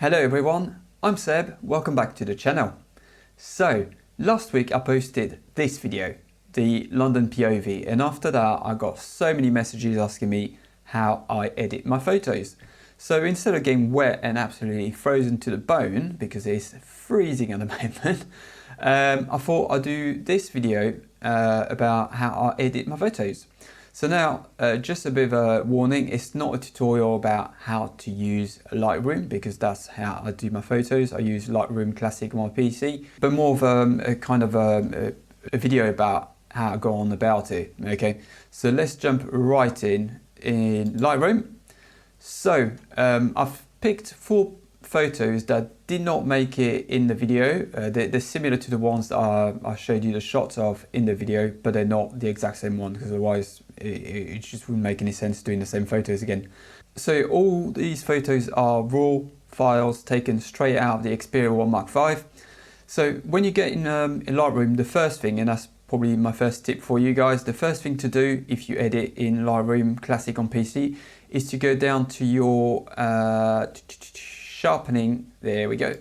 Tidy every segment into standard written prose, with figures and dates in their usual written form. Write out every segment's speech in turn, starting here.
Hello everyone, I'm Seb, welcome back to the channel. So, last week I posted this video, the London POV, and after that I got so many messages asking me how I edit my photos. So instead of getting wet and absolutely frozen to the bone, because it's freezing at the moment, I thought I'd do this video about how I edit my photos. So now, just a bit of a warning, it's not a tutorial about how to use Lightroom, because that's how I do my photos. I use Lightroom Classic on my PC, but more of a kind of a video about how I go on about it, okay? So let's jump right in Lightroom. So I've picked 4 photos that did not make it in the video. They're similar to the ones that I showed you the shots of in the video, but they're not the exact same one, because otherwise it just wouldn't make any sense doing the same photos again. So all these photos are raw files taken straight out of the Xperia 1 Mark V. So when you get in Lightroom, the first thing, and that's probably my first tip for you guys, the first thing to do if you edit in Lightroom Classic on PC is to go down to your sharpening. There we go.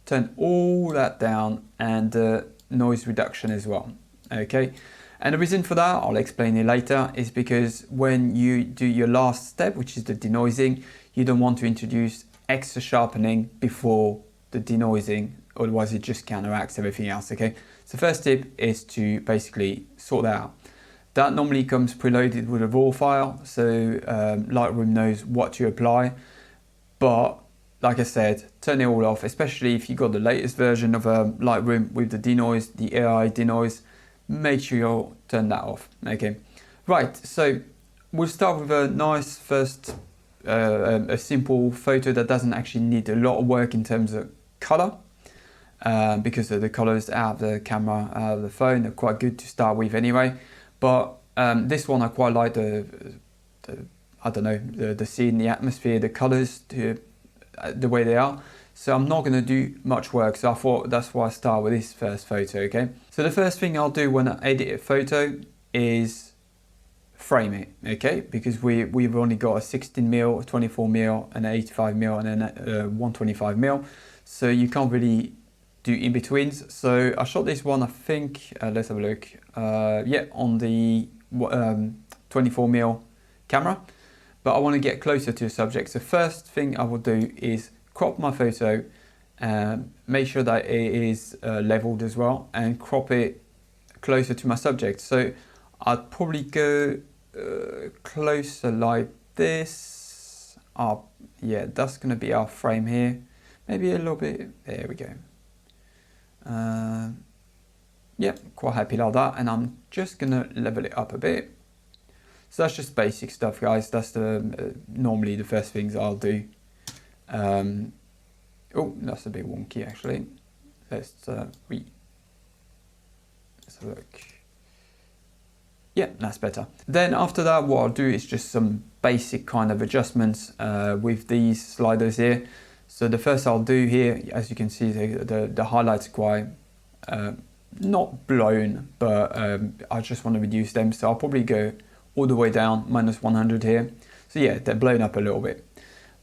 Turn all that down, and noise reduction as well. Okay. And the reason for that, I'll explain it later, is because when you do your last step, which is the denoising, you don't want to introduce extra sharpening before the denoising, otherwise it just counteracts everything else, okay? So first tip is to basically sort that out. That normally comes preloaded with a raw file, so Lightroom knows what to apply, but like I said, turn it all off, especially if you got the latest version of Lightroom with the denoise, the AI denoise. Make sure you turn that off, okay? Right, so we'll start with a nice first, a simple photo that doesn't actually need a lot of work in terms of color, because the colors out of the camera, out of the phone, are quite good to start with anyway. But this one I quite like the I don't know, the scene, the atmosphere, the colors, the way they are. So I'm not going to do much work, so I thought that's why I start with this first photo, okay? So the first thing I'll do when I edit a photo is frame it, okay? Because we've only got a 16mm, a 24mm, an 85mm, and then 125mm. So you can't really do in-betweens. So I shot this one, I think, let's have a look. Yeah, on the 24mm camera, but I want to get closer to the subject. So first thing I will do is crop my photo, make sure that it is leveled as well, and crop it closer to my subject. So I'd probably go closer like this. Yeah, that's going to be our frame here. Maybe a little bit, there we go. Yeah, quite happy like that, and I'm just going to level it up a bit. So that's just basic stuff, guys. That's normally the first things I'll do. Oh, that's a bit wonky actually. Let's have a look. Yeah, that's better. Then after that, what I'll do is just some basic kind of adjustments with these sliders here. So the first I'll do here, as you can see, the highlights are quite not blown, but I just want to reduce them. So I'll probably go all the way down, -100 here. So yeah, they're blown up a little bit,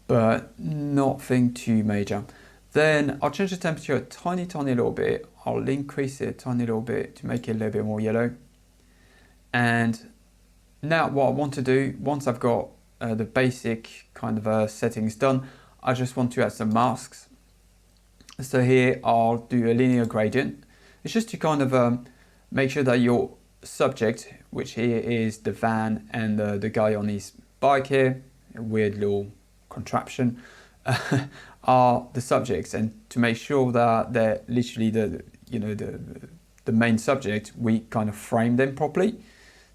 but nothing too major. Then I'll change the temperature a tiny little bit. I'll increase it a tiny little bit to make it a little bit more yellow. And now what I want to do, once I've got the basic kind of settings done, I just want to add some masks. So here I'll do a linear gradient. It's just to kind of make sure that your subject, which here is the van and the guy on his bike here, a weird little contraption, are the subjects, and to make sure that they're literally the main subject, we kind of frame them properly.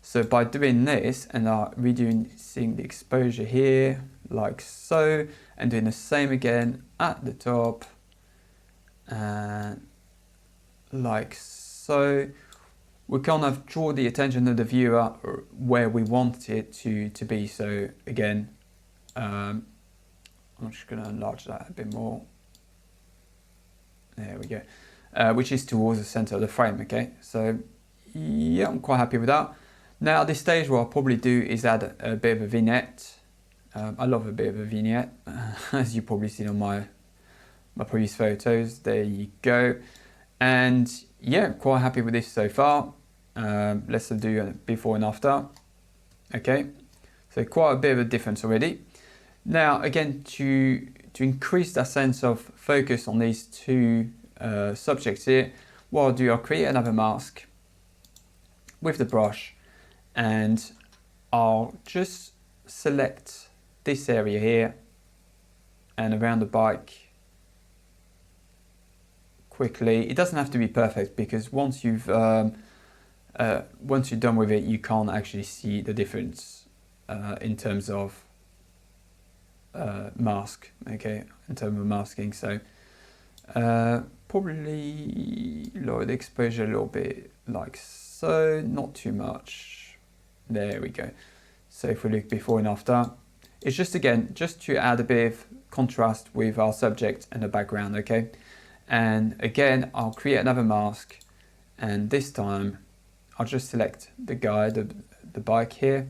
So by doing this and reducing the exposure here like so, and doing the same again at the top and like so, we kind of draw the attention of the viewer where we want it to be. So again, I'm just going to enlarge that a bit more. There we go. Which is towards the center of the frame, okay? So yeah, I'm quite happy with that. Now at this stage, what I'll probably do is add a bit of a vignette. I love a bit of a vignette, as you've probably seen on my my previous photos. There you go. And yeah, quite happy with this so far. Let's do a before and after. Okay, so quite a bit of a difference already. Now again, to increase that sense of focus on these two subjects here, what I'll do, I'll create another mask with the brush, and I'll just select this area here and around the bike quickly. It doesn't have to be perfect, because once you're done with it, you can't actually see the difference in terms of mask, okay, in terms of masking. So probably lower the exposure a little bit, like so, not too much. There we go. So if we look before and after, it's just again just to add a bit of contrast with our subject and the background, okay. And again, I'll create another mask, and this time I'll just select the guy, the bike here.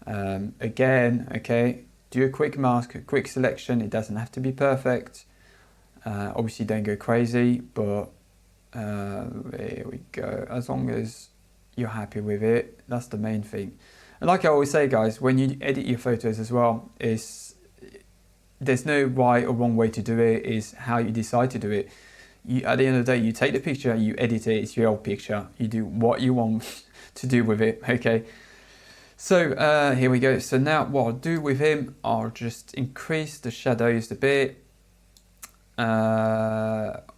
Again, okay, do a quick mask, a quick selection. It doesn't have to be perfect. Obviously don't go crazy, but there we go. As long as you're happy with it, that's the main thing. And like I always say, guys, when you edit your photos as well, there's no right or wrong way to do it. Is how you decide to do it. At the end of the day, you take the picture, you edit it. It's your old picture. You do what you want to do with it. Okay. So here we go. So now what I'll do with him, I'll just increase the shadows a bit.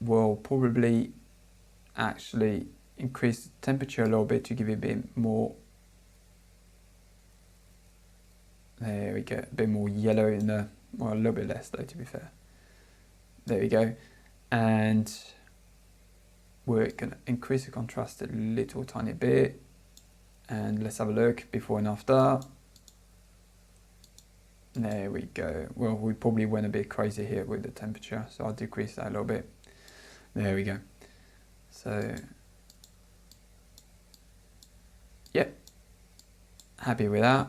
We'll probably actually increase the temperature a little bit to give it a bit more. There we go, a bit more yellow in the, well, a little bit less though, to be fair. There we go. And we're gonna increase the contrast a little tiny bit. And let's have a look before and after. There we go. Well, we probably went a bit crazy here with the temperature, so I'll decrease that a little bit. There we go. So, yeah, happy with that.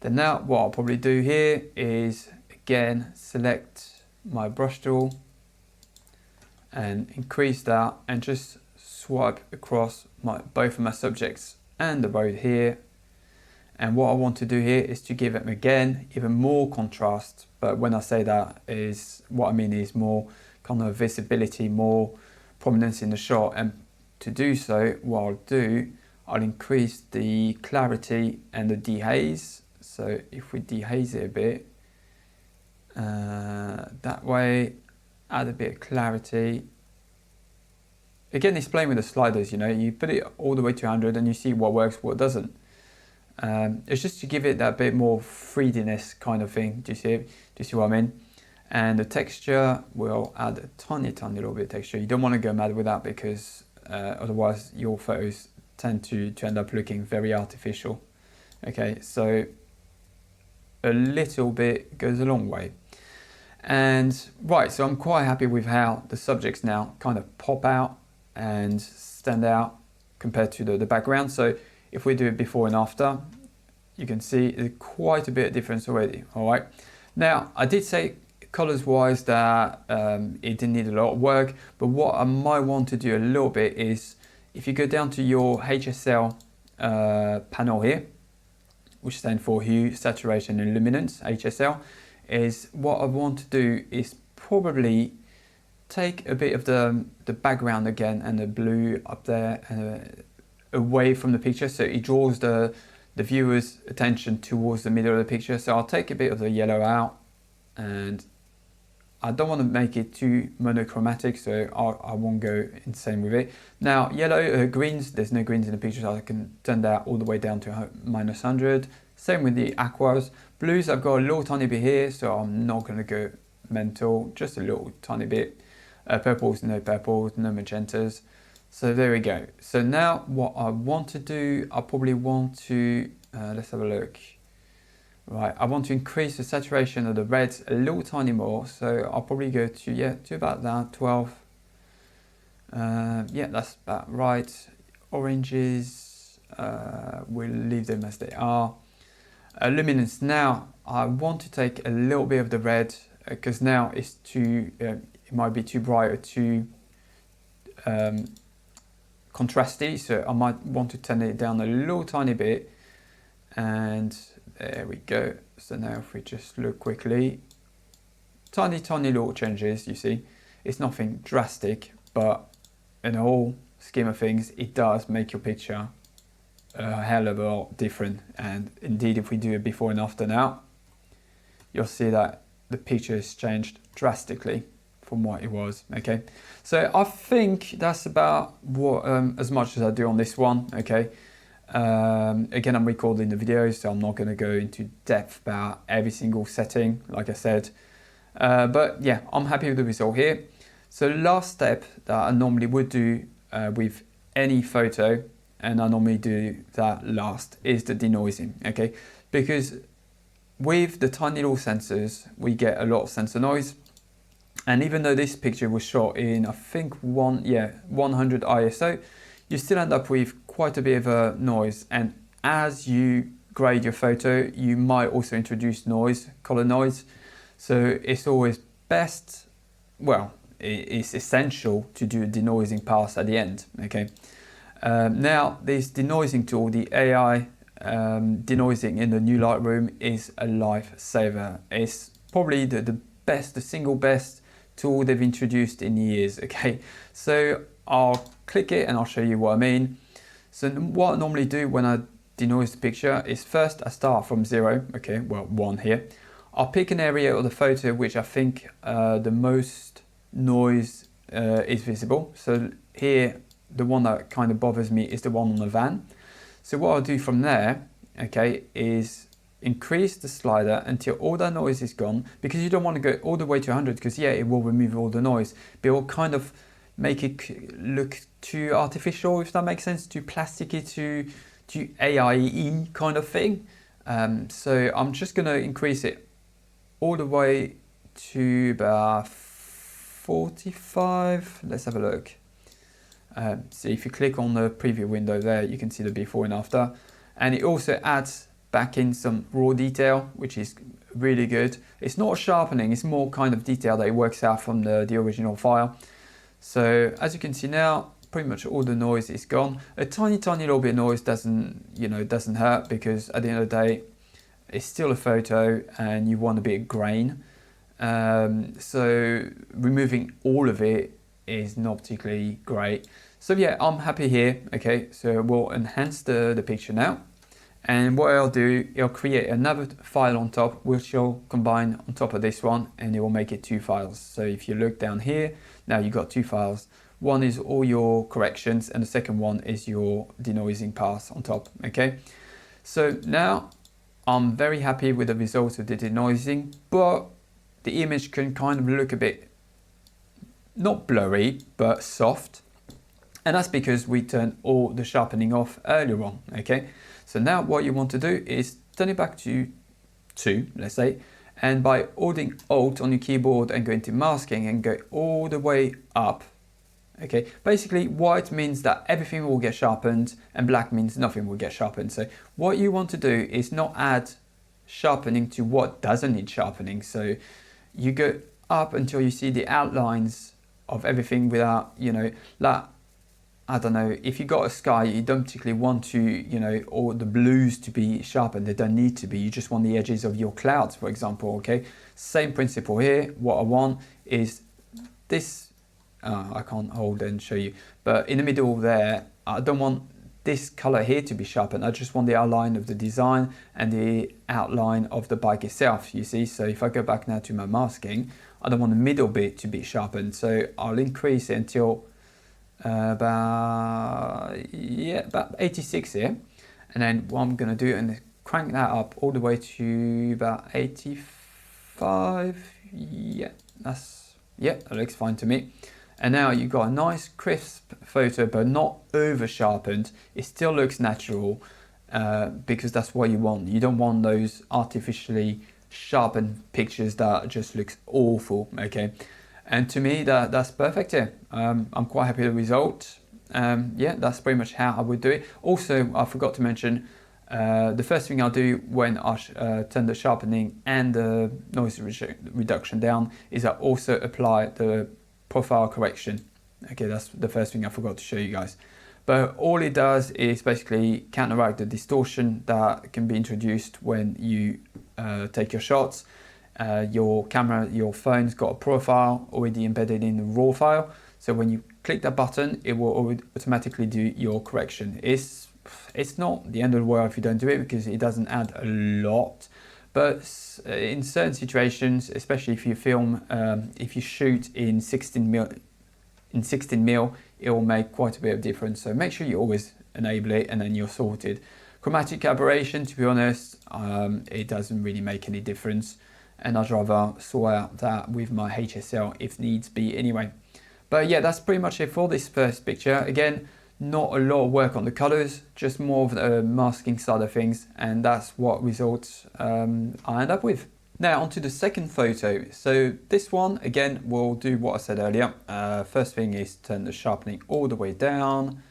Then now what I'll probably do here is, again, select my brush tool and increase that, and just swipe across both of my subjects and the road here. And what I want to do here is to give them again even more contrast. But when I say that, is what I mean is more kind of visibility, more prominence in the shot. And to do so, what I'll do, I'll increase the clarity and the dehaze. So if we dehaze it a bit, that way, add a bit of clarity. Again, it's playing with the sliders, you know, you put it all the way to 100 and you see what works, what doesn't. It's just to give it that bit more 3D-ness kind of thing. Do you see what I mean? And the texture, we'll add a tiny little bit of texture. You don't want to go mad with that, because otherwise your photos tend to end up looking very artificial. Okay, so a little bit goes a long way. And right, so I'm quite happy with how the subjects now kind of pop out and stand out compared to the background. So if we do it before and after, you can see there's quite a bit of difference already. All right. Now, I did say colors wise that it didn't need a lot of work, but what I might want to do a little bit is, if you go down to your HSL panel here, which stands for Hue, Saturation and Luminance, HSL, is what I want to do is probably take a bit of the background again and the blue up there and away from the picture, so it draws the viewer's attention towards the middle of the picture. So I'll take a bit of the yellow out, and I don't want to make it too monochromatic, so I won't go insane with it. Now yellow, greens, there's no greens in the picture, so I can turn that all the way down to -100. Same with the aquas. Blues, I've got a little tiny bit here, so I'm not going to go mental, just a little tiny bit. Purples, no magentas. So there we go. So now what I want to do, I probably want to, let's have a look. Right, I want to increase the saturation of the reds a little tiny more. So I'll probably go to, yeah, to about that, 12. Yeah, that's about right. Oranges, we'll leave them as they are. Luminance, now I want to take a little bit of the red because now it's too, it might be too bright or too contrasty, so I might want to turn it down a little tiny bit, and there we go. So now if we just look quickly, tiny little changes, you see, it's nothing drastic, but in the whole scheme of things, it does make your picture a hell of a lot different. And indeed, if we do a before and after now, you'll see that the picture has changed drastically from what it was. Okay, so I think that's about what as much as I do on this one. Okay, again, I'm recording the video, so I'm not going to go into depth about every single setting, like I said, but yeah, I'm happy with the result here. So last step that I normally would do with any photo, and I normally do that last, is the denoising. Okay, because with the tiny little sensors, we get a lot of sensor noise. And even though this picture was shot in, I think 100 ISO, you still end up with quite a bit of a noise. And as you grade your photo, you might also introduce noise, color noise. So it's always best, well, it's essential to do a denoising pass at the end. Okay. Now this denoising tool, the AI denoising in the new Lightroom, is a lifesaver. It's probably the single best tool they've introduced in years. Okay, so I'll click it and I'll show you what I mean. So what I normally do when I denoise the picture is first I start from 0, okay, well 1 here. I'll pick an area of the photo which I think the most noise is visible. So here, the one that kind of bothers me is the one on the van. So what I'll do from there, okay, is increase the slider until all that noise is gone, because you don't want to go all the way to 100, because yeah, it will remove all the noise, but it will kind of make it look too artificial, if that makes sense, too plasticky, too AI-y kind of thing. So I'm just going to increase it all the way to about 45. Let's have a look. So if you click on the preview window there, you can see the before and after, and it also adds back in some raw detail, which is really good. It's not sharpening, it's more kind of detail that it works out from the original file. So as you can see now, pretty much all the noise is gone. A tiny little bit of noise doesn't hurt, because at the end of the day, it's still a photo and you want a bit of grain. So removing all of it is not particularly great. So yeah, I'm happy here. Okay, so we'll enhance the picture now. And what I'll do, I'll create another file on top, which I'll combine on top of this one, and it will make it 2 files. So if you look down here, now you've got 2 files. One is all your corrections, and the second one is your denoising pass on top. Okay, so now I'm very happy with the results of the denoising, but the image can kind of look a bit, not blurry, but soft. And that's because we turned all the sharpening off earlier on. Okay, so now what you want to do is turn it back to 2, let's say, and by holding Alt on your keyboard and going to masking and go all the way up. Okay, basically white means that everything will get sharpened and black means nothing will get sharpened. So what you want to do is not add sharpening to what doesn't need sharpening. So you go up until you see the outlines of everything without, like, I don't know, if you got a sky, you don't particularly want to, all the blues to be sharpened. They don't need to be. You just want the edges of your clouds, for example. Okay, same principle here. What I want is this. I can't hold and show you, but in the middle there, I don't want this color here to be sharpened. I just want the outline of the design and the outline of the bike itself, you see. So if I go back now to my masking, I don't want the middle bit to be sharpened. So I'll increase it until about 86 here, and then what I'm going to do is crank that up all the way to about 85. That looks fine to me. And now you've got a nice crisp photo, but not over sharpened. It still looks natural, because that's what you want. You don't want those artificially sharpened pictures that just looks awful. Okay, and to me that's perfect here. I'm quite happy with the result. Yeah, that's pretty much how I would do it. Also, I forgot to mention, the first thing I'll do when I turn the sharpening and the noise reduction down is I also apply the profile correction. Okay, that's the first thing I forgot to show you guys. But all it does is basically counteract the distortion that can be introduced when you take your shots. Your camera, your phone's got a profile already embedded in the raw file. So when you click that button, it will automatically do your correction. It's not the end of the world if you don't do it, because it doesn't add a lot. But in certain situations, especially if you film, if you shoot in 16mm, it will make quite a bit of difference. So make sure you always enable it, and then you're sorted. Chromatic aberration, to be honest, it doesn't really make any difference, and I'd rather sort out that with my HSL if needs be anyway. But yeah, that's pretty much it for this first picture. Again, not a lot of work on the colors, just more of the masking side of things, and that's what results I end up with. Now onto the second photo. So this one, again, we'll do what I said earlier. First thing is turn the sharpening all the way down,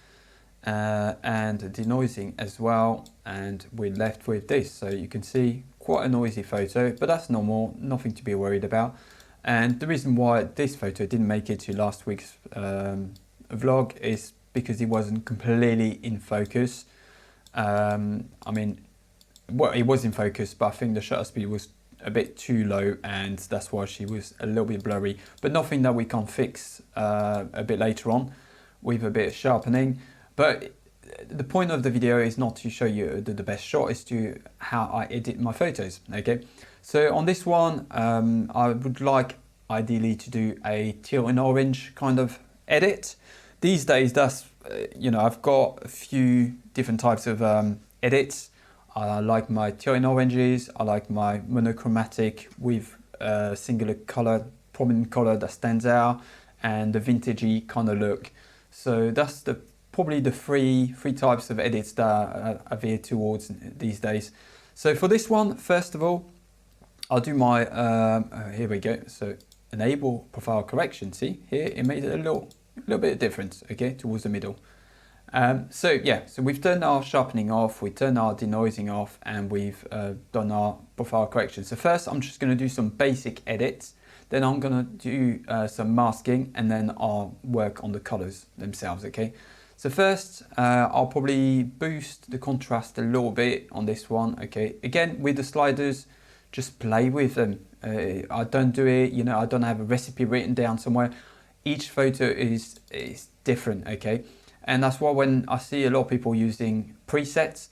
and denoising as well, and we're left with this. So you can see quite a noisy photo, but that's normal, nothing to be worried about. And the reason why this photo didn't make it to last week's vlog is because it wasn't completely in focus. I mean, well, it was in focus, but I think the shutter speed was a bit too low, and that's why she was a little bit blurry, but nothing that we can't fix a bit later on with a bit of sharpening. But the point of the video is not to show you the best shot, is to how I edit my photos. Okay, so on this one, I would like ideally to do a teal and orange kind of edit. These days, that's I've got a few different types of edits. I like my teal and oranges. I like my monochromatic with a singular color, prominent color that stands out, and the vintagey kind of look. So that's probably the three types of edits that I veer towards these days. So for this one, first of all, I'll do my here we go. So enable profile correction. See here, it made a little bit of difference. Okay, towards the middle. So yeah, so we've turned our sharpening off, we turned our denoising off, and we've done our profile correction. So first I'm just going to do some basic edits, then I'm going to do some masking, and then I'll work on the colors themselves. Okay, so first I'll probably boost the contrast a little bit on this one. Okay, again with the sliders, just play with them. I don't do it, I don't have a recipe written down somewhere. Each photo is different. Okay, and that's why when I see a lot of people using presets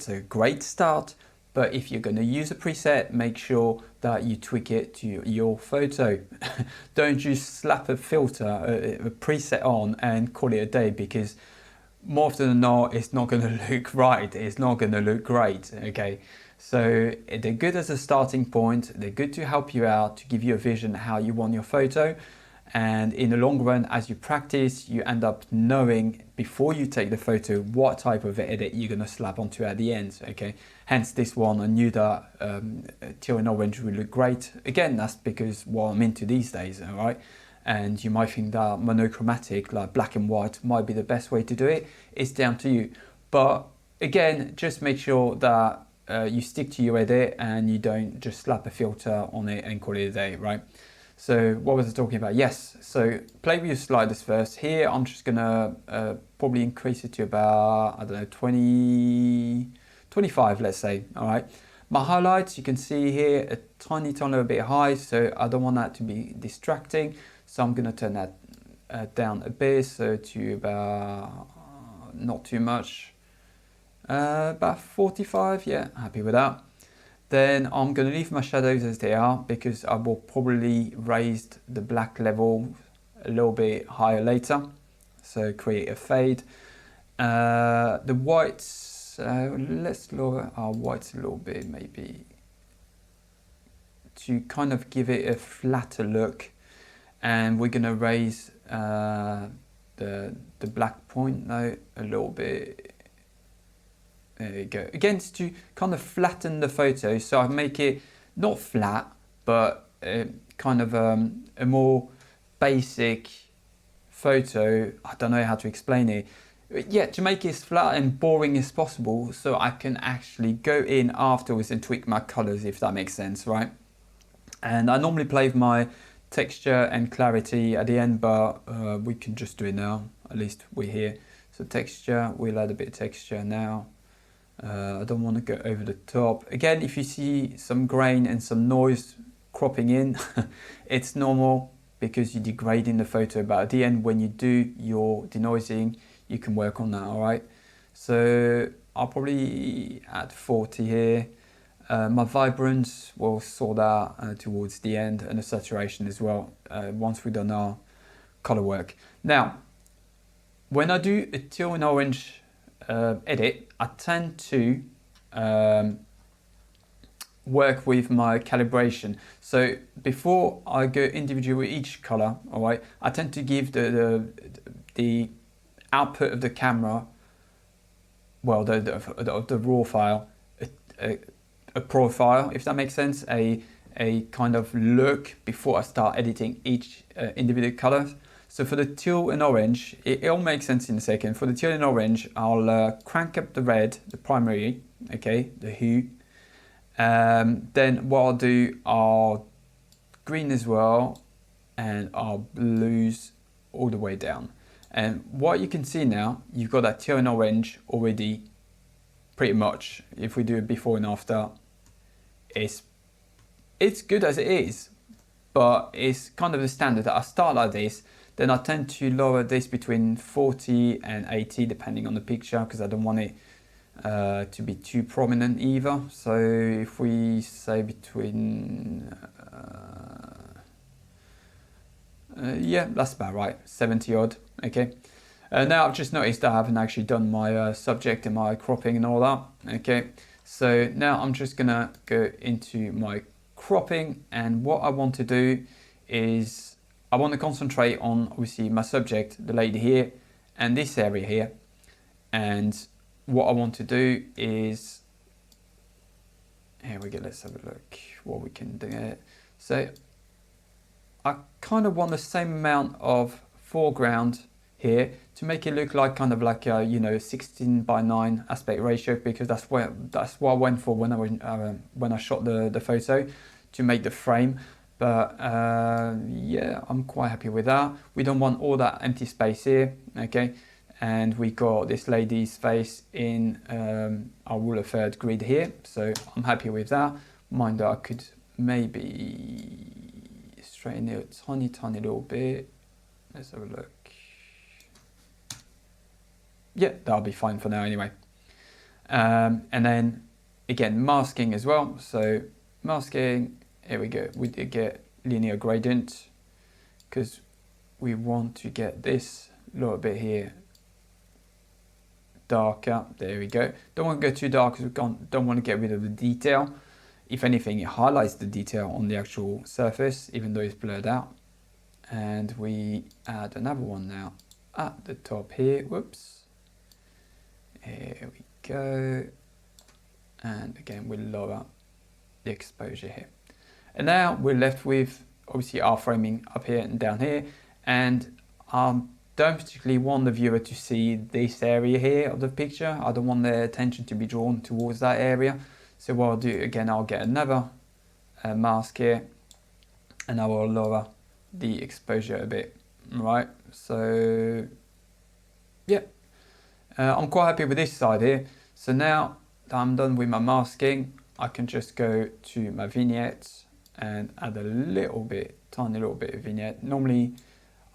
are a great start, but if you're going to use a preset, make sure that you tweak it to your photo. Don't just slap a filter, a preset on and call it a day, because more often than not, it's not going to look right. It's not going to look great. Okay, so they're good as a starting point. They're good to help you out, to give you a vision how you want your photo. And in the long run, as you practice, you end up knowing before you take the photo what type of edit you're going to slap onto at the end. Okay, hence this one, I knew that teal and orange would look great. Again, that's because what I'm into these days. All right, and you might think that monochromatic, like black and white, might be the best way to do it. It's down to you. But again, just make sure that you stick to your edit and you don't just slap a filter on it and call it a day, right? So what was I talking about? Yes, so play with your sliders first. Here I'm just gonna probably increase it to about, I don't know, 25, let's say. All right, my highlights, you can see here a tiny little bit high, so I don't want that to be distracting, so I'm gonna turn that down a bit, so to about not too much, about 45. Yeah, happy with that. Then I'm going to leave my shadows as they are, because I will probably raise the black level a little bit higher later. So create a fade. The whites, let's lower our whites a little bit maybe, to kind of give it a flatter look. And we're going to raise the black point now a little bit. There you go. Again, to kind of flatten the photo, so I make it not flat, but kind of a more basic photo. I don't know how to explain it. yeah, to make it as flat and boring as possible, so I can actually go in afterwards and tweak my colors, if that makes sense, right? And I normally play with my texture and clarity at the end, but we can just do it now. At least we're here. So texture, we'll add a bit of texture now. I don't want to go over the top. Again, if you see some grain and some noise cropping in, it's normal because you're degrading the photo. But at the end, when you do your denoising, you can work on that, all right? So I'll probably add 40 here. My vibrance will sort out towards the end, and the saturation as well, once we've done our color work. Now, when I do a teal and orange edit, I tend to work with my calibration. So before I go individual with each color, all right, I tend to give the output of the camera, well, the raw file, a profile, if that makes sense, a kind of look before I start editing each individual color. So for the teal and orange, it all makes sense in a second. For the teal and orange, I'll crank up the red, the primary, okay, the hue. Then what I'll do, I'll green as well, and I'll blues all the way down. And what you can see now, you've got that teal and orange already pretty much. If we do it before and after, it's good as it is, but it's kind of the standard that I start like this. Then I tend to lower this between 40 and 80 depending on the picture, because I don't want it to be too prominent either. So if we say between yeah, that's about right, 70 odd, okay. Now I've just noticed that I haven't actually done my subject and my cropping and all that, okay. So now I'm just gonna go into my cropping, and what I want to do is I want to concentrate on obviously my subject, the lady here, and this area here. And what I want to do is, here we go, let's have a look what we can do here. So I kind of want the same amount of foreground here to make it look like kind of like a, you know, 16:9 aspect ratio, because that's what I went for when I shot the photo to make the frame. But yeah, I'm quite happy with that. We don't want all that empty space here, okay. And we got this lady's face in our rule of third grid here, so I'm happy with that. Mind that I could maybe straighten it a tiny little bit. Let's have a look. Yeah, that'll be fine for now anyway. And then again, masking as well. So masking, here we go. We did get linear gradient because we want to get this little bit here darker. There we go. Don't want to go too dark because we don't want to get rid of the detail. If anything, it highlights the detail on the actual surface, even though it's blurred out. And we add another one now at the top here. Whoops. Here we go. And again, we'll lower the exposure here. And now we're left with obviously our framing up here and down here. And don't particularly want the viewer to see this area here of the picture. I don't want their attention to be drawn towards that area. So what I'll do, again, I'll get another mask here, and I will lower the exposure a bit, right? So yeah, I'm quite happy with this side here. So now that I'm done with my masking, I can just go to my vignettes and add a little bit, tiny little bit of vignette. Normally,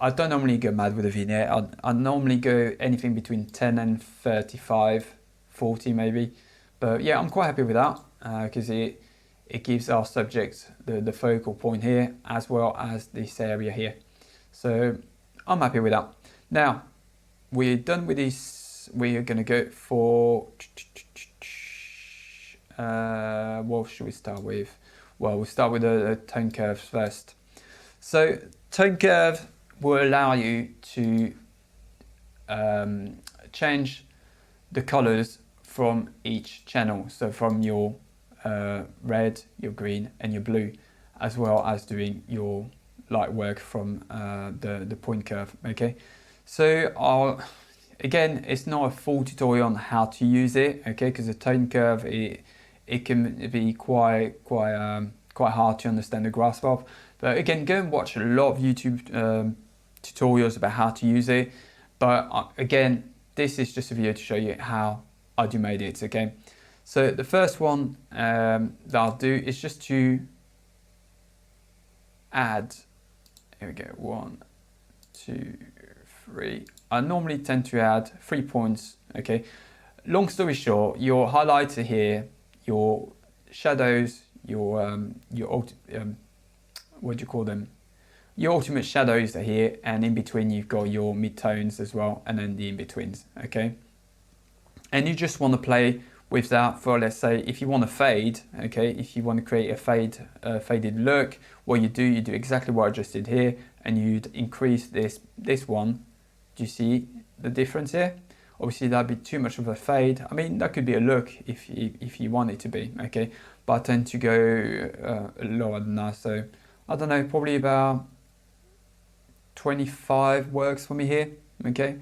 I don't normally go mad with a vignette. I normally go anything between 10 and 35, 40 maybe. But yeah, I'm quite happy with that because it gives our subject the focal point here, as well as this area here. So I'm happy with that. Now, we're done with this. We're going to go for, what should we start with? Well, we'll start with the tone curves first. So tone curve will allow you to change the colors from each channel. So from your red, your green and your blue, as well as doing your light work from the point curve, okay? So again, it's not a full tutorial on how to use it, okay? Because the tone curve, it can be quite hard to understand the grasp of. But again, go and watch a lot of YouTube tutorials about how to use it. But again, this is just a video to show you how I do made it, okay? So the first one that I'll do is just to add, here we go, 1, 2, 3. I normally tend to add 3 points, okay? Long story short, your highlights are here, your shadows, your what do you call them? Your ultimate shadows are here, and in between you've got your mid-tones as well, and then the in-betweens, okay? And you just want to play with that for, let's say, if you want to fade, okay, if you want to create a faded look, what you do exactly what I just did here, and you'd increase this one. Do you see the difference here? Obviously that'd be too much of a fade. I mean, that could be a look if you want it to be, okay? But I tend to go lower than that, so I don't know, probably about 25 works for me here, okay?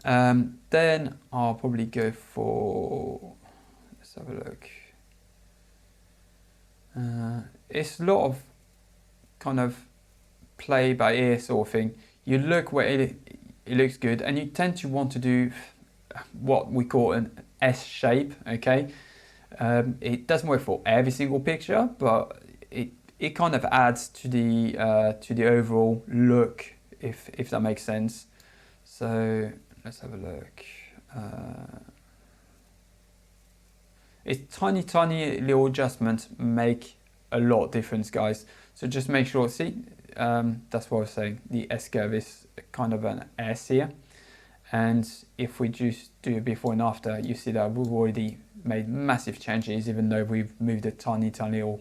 Then I'll probably go for, let's have a look. It's a lot of kind of play by ear sort of thing. You look where it looks good, and you tend to want to do what we call an S shape, okay? It doesn't work for every single picture, but it kind of adds to the overall look, if that makes sense. So let's have a look. It's tiny little adjustments make a lot of difference, guys. So just make sure, see, that's what I was saying. The S curve is kind of an S here. And if we just do a before and after, you see that we've already made massive changes, even though we've moved a tiny little,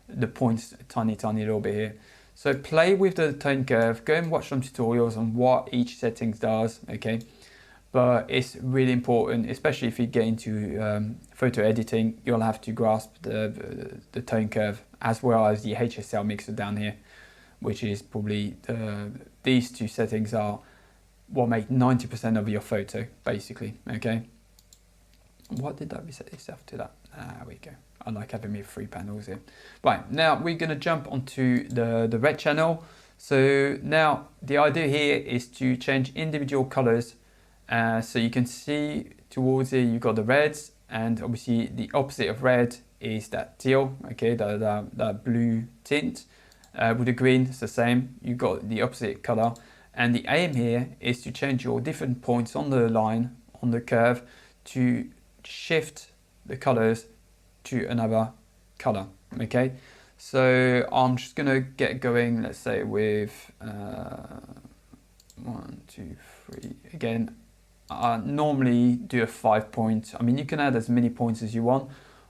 the points a tiny little bit here. So play with the tone curve, go and watch some tutorials on what each settings does, okay? But it's really important, especially if you get into photo editing, you'll have to grasp the tone curve as well as the HSL mixer down here, which is probably, these two settings are what make 90% of your photo, basically, okay? What did that reset itself to that? There we go. I like having me 3 panels here. Right, now we're gonna jump onto the red channel. So now the idea here is to change individual colors. So you can see towards here, you've got the reds, and obviously the opposite of red is that teal, okay, that blue tint. With the green, it's the same. You've got the opposite color. And the aim here is to change your different points on the line, on the curve, to shift the colors to another color, okay? So I'm just gonna get going, let's say with 1, 2, 3. Again, I normally do a 5 point. I mean, you can add as many points as you want,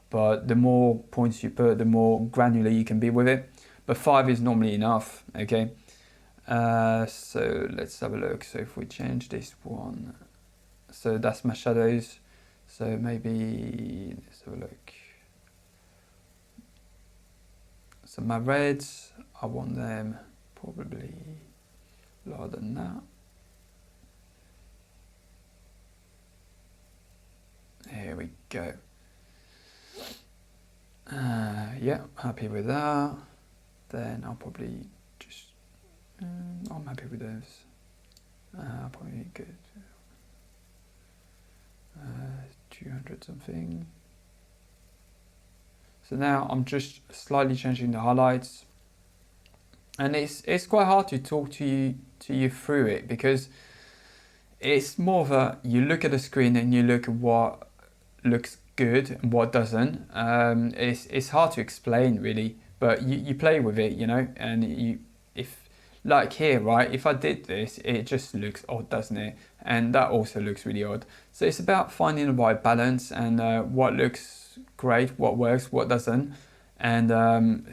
but the more points you put, the more granular you can be with it. But 5 is normally enough, okay? So let's have a look. So if we change this one, so that's my shadows. So maybe, let's have a look. So my reds, I want them probably lower than that. There we go. Yeah, happy with that. Then I'll probably just, I'm happy with those. I'll probably go to 200 something. So now I'm just slightly changing the highlights, and it's quite hard to talk to you through it, because it's more of a, you look at the screen and you look at what looks good and what doesn't. It's hard to explain really, but you play with it, you know, and if like here, right, if I did this, it just looks odd, doesn't it? And that also looks really odd. So it's about finding the right balance, and what looks great, what works, what doesn't, and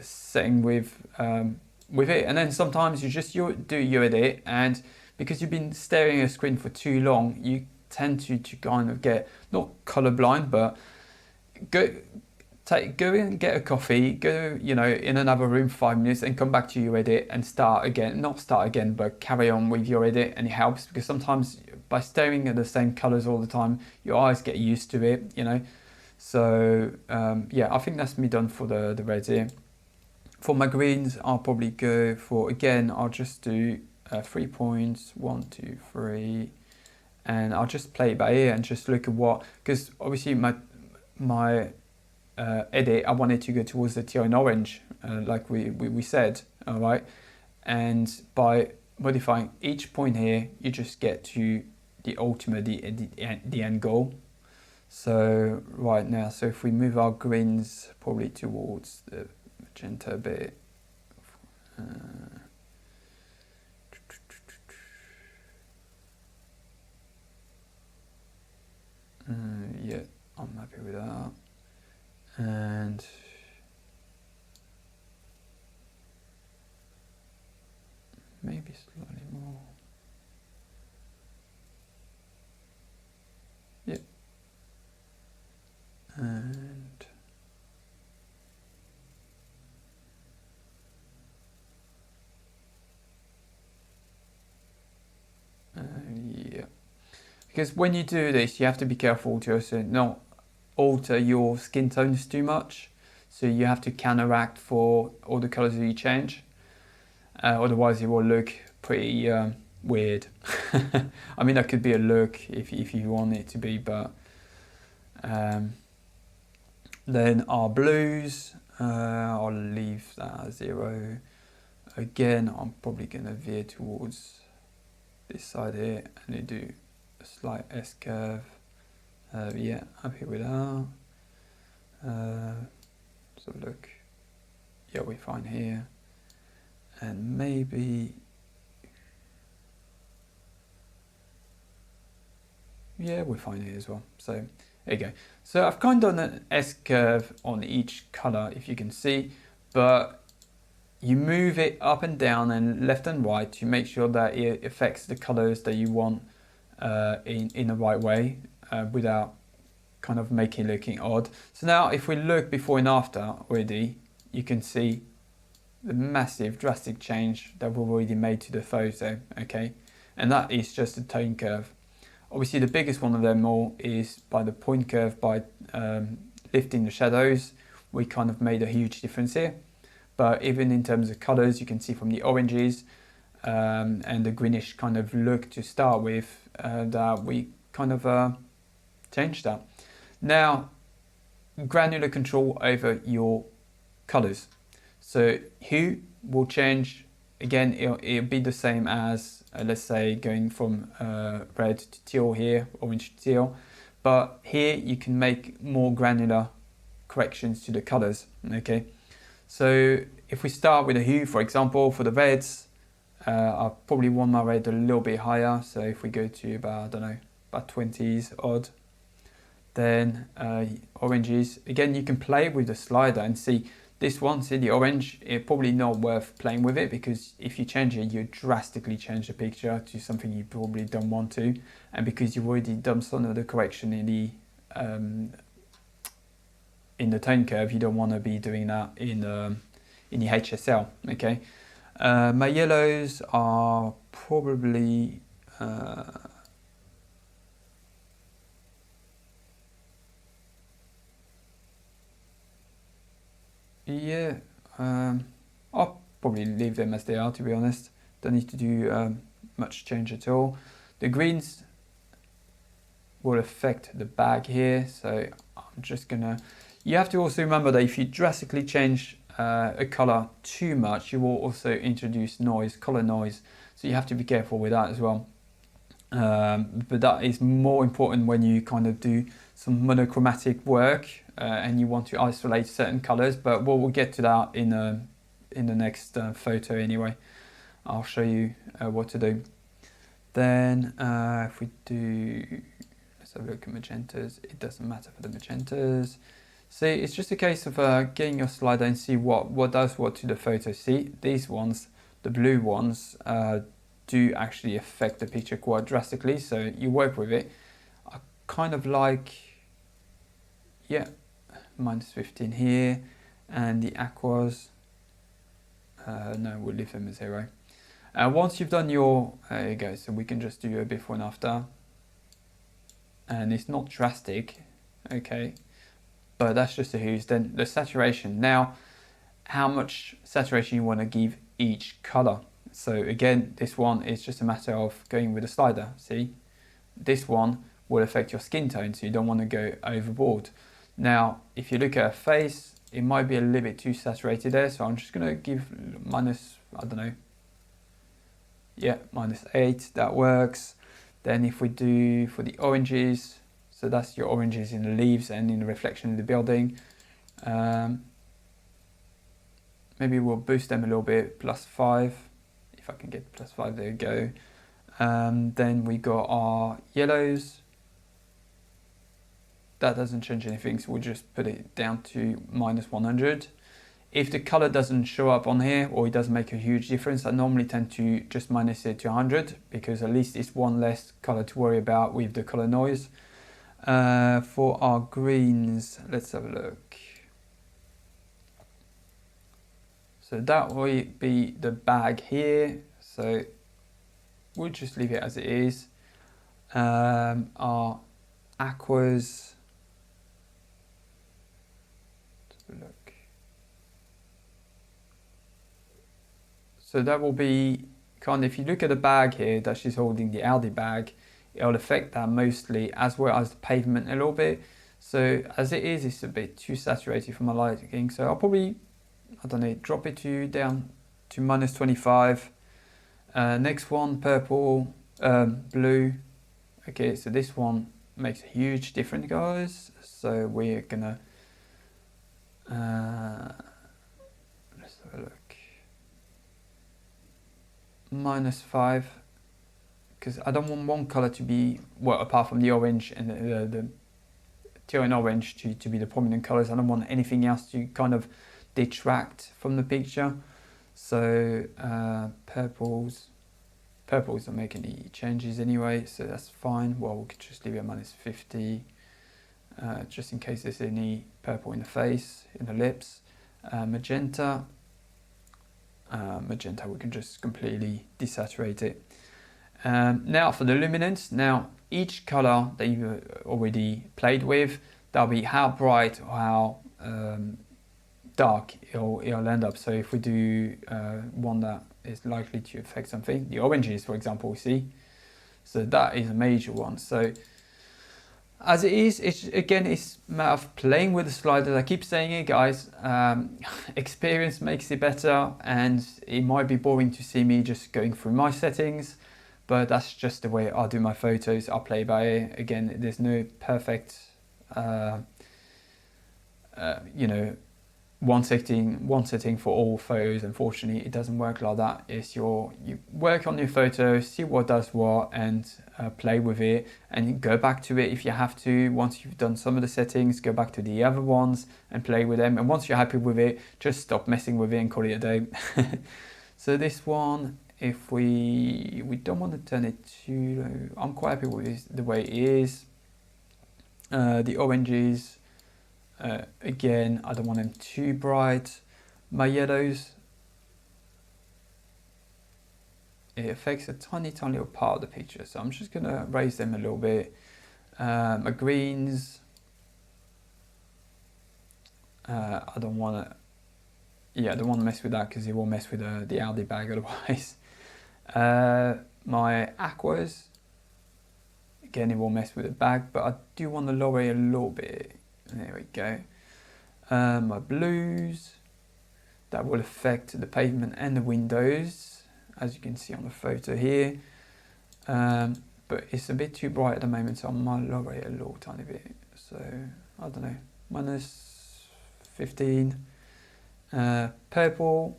setting with it. And then sometimes you do your edit, and because you've been staring at a screen for too long, you tend to kind of get, not colorblind, but go in and get a coffee, go, you know, in another room for 5 minutes and come back to your edit and start again. Not start again, but carry on with your edit. And it helps because sometimes by staring at the same colors all the time, your eyes get used to it, you know. So yeah, I think that's me done for the reds here. For my greens, I'll probably go for, again, I'll just do 3 points, 1, 2, 3, and I'll just play it by ear and just look at what, because obviously my edit, I wanted to go towards the teal and orange, like we said, all right? And by modifying each point here, you just get to the ultimate, the end goal. So right now, so if we move our greens probably towards the magenta a bit, yeah, I'm happy with that. And maybe slightly more. Yep. And yeah, because when you do this, you have to be careful to also not alter your skin tones too much. So you have to counteract for all the colors that you change. Otherwise, it will look pretty weird. I mean, that could be a look if you want it to be, but then our blues, I'll leave that at 0. Again, I'm probably gonna veer towards this side here and do a slight S curve. Yeah, happy with that. So look, yeah, we're fine here. And maybe, yeah, we're fine here as well. So there you go. So I've kind of done an S curve on each color, if you can see, but you move it up and down and left and right to make sure that it affects the colors that you want in the right way, without kind of making it looking odd. So now if we look before and after already, you can see the massive drastic change that we've already made to the photo, okay? And that is just a tone curve. Obviously the biggest one of them all is by the point curve. By lifting the shadows, we kind of made a huge difference here. But even in terms of colors, you can see from the oranges and the greenish kind of look to start with, that we kind of changed that. Now, granular control over your colors. So hue will change, again, it'll be the same as, let's say, going from red to teal here, orange to teal. But here you can make more granular corrections to the colors, okay? So if we start with a hue, for example, for the reds, I probably want my red a little bit higher. So if we go to about, I don't know, about 20s odd. Then oranges, again, you can play with the slider and see this one, see the orange, it's probably not worth playing with it, because if you change it, you drastically change the picture to something you probably don't want to. And because you've already done some of the correction in the tone curve, you don't want to be doing that in the HSL, okay? My yellows are probably yeah, I'll probably leave them as they are, to be honest. Don't need to do much change at all. The greens will affect the bag here, so I'm just gonna, you have to also remember that if you drastically change a color too much, you will also introduce noise, color noise, so you have to be careful with that as well. But that is more important when you kind of do some monochromatic work and you want to isolate certain colors, but we'll get to that in the next photo anyway. I'll show you what to do. Then if we do, let's have a look at magentas. It doesn't matter for the magentas. See, it's just a case of getting your slider and see what does what to the photo. See, these ones, the blue ones, do actually affect the picture quite drastically, so you work with it. I kind of like, yeah, -15 here, and the aquas, no, we'll leave them at 0. Once you've done your, there you go, so we can just do a before and after, and it's not drastic, okay, but that's just a huge. Then the saturation. Now, how much saturation you want to give each color. So again, this one is just a matter of going with a slider. See, this one will affect your skin tone, so you don't want to go overboard. Now, if you look at a face, it might be a little bit too saturated there, so I'm just going to give minus, I don't know, yeah, -8, that works. Then if we do for the oranges, so that's your oranges in the leaves and in the reflection of the building, maybe we'll boost them a little bit, +5, if I can get +5, there you go. Then we got our yellows. That doesn't change anything, so we'll just put it down to -100. If the color doesn't show up on here, or it doesn't make a huge difference, I normally tend to just minus it to 100, because at least it's one less color to worry about with the color noise. For our greens, let's have a look. So that will be the bag here, so we'll just leave it as it is. Our aquas, let's have a look. So that will be kind of, if you look at the bag here that she's holding, the Aldi bag, it'll affect that mostly, as well as the pavement a little bit. So as it is, it's a bit too saturated for my lighting. So I'll probably, I don't know, drop it down to -25. Next one, purple, blue. Okay, so this one makes a huge difference, guys. So we're gonna, let's have a look. -5, because I don't want one color to be, well, apart from the orange and the teal and orange to be the prominent colors. I don't want anything else to kind of detract from the picture. So purples don't make any changes anyway, so that's fine. Well, we could just leave it at -50, just in case there's any purple in the face, in the lips. Magenta, we can just completely desaturate it. Now for the luminance, now each color that you've already played with, that'll be how bright or how dark it'll end up. So if we do one that is likely to affect something, the oranges, for example, we see. So that is a major one. So as it is, it's a matter of playing with the sliders. I keep saying it, guys. Experience makes it better, and it might be boring to see me just going through my settings, but that's just the way I do my photos. I'll play by it. Again, there's no perfect, you know, one setting for all photos. Unfortunately, it doesn't work like that. It's you work on your photo, see what does what, and play with it, and go back to it if you have to. Once you've done some of the settings, go back to the other ones and play with them, and once you're happy with it, just stop messing with it and call it a day. So this one, if we don't want to turn it too low, I'm quite happy with the way it is. The oranges, again, I don't want them too bright. My yellows, it affects a tiny little part of the picture, so I'm just gonna raise them a little bit. My greens, I don't want to mess with that, because it will mess with the Aldi bag otherwise. My aquas, again, it will mess with the bag, but I do want to lower it a little bit. There we go. My blues, that will affect the pavement and the windows, as you can see on the photo here. But it's a bit too bright at the moment, so I might lower it a little tiny bit. So I don't know, -15. Purple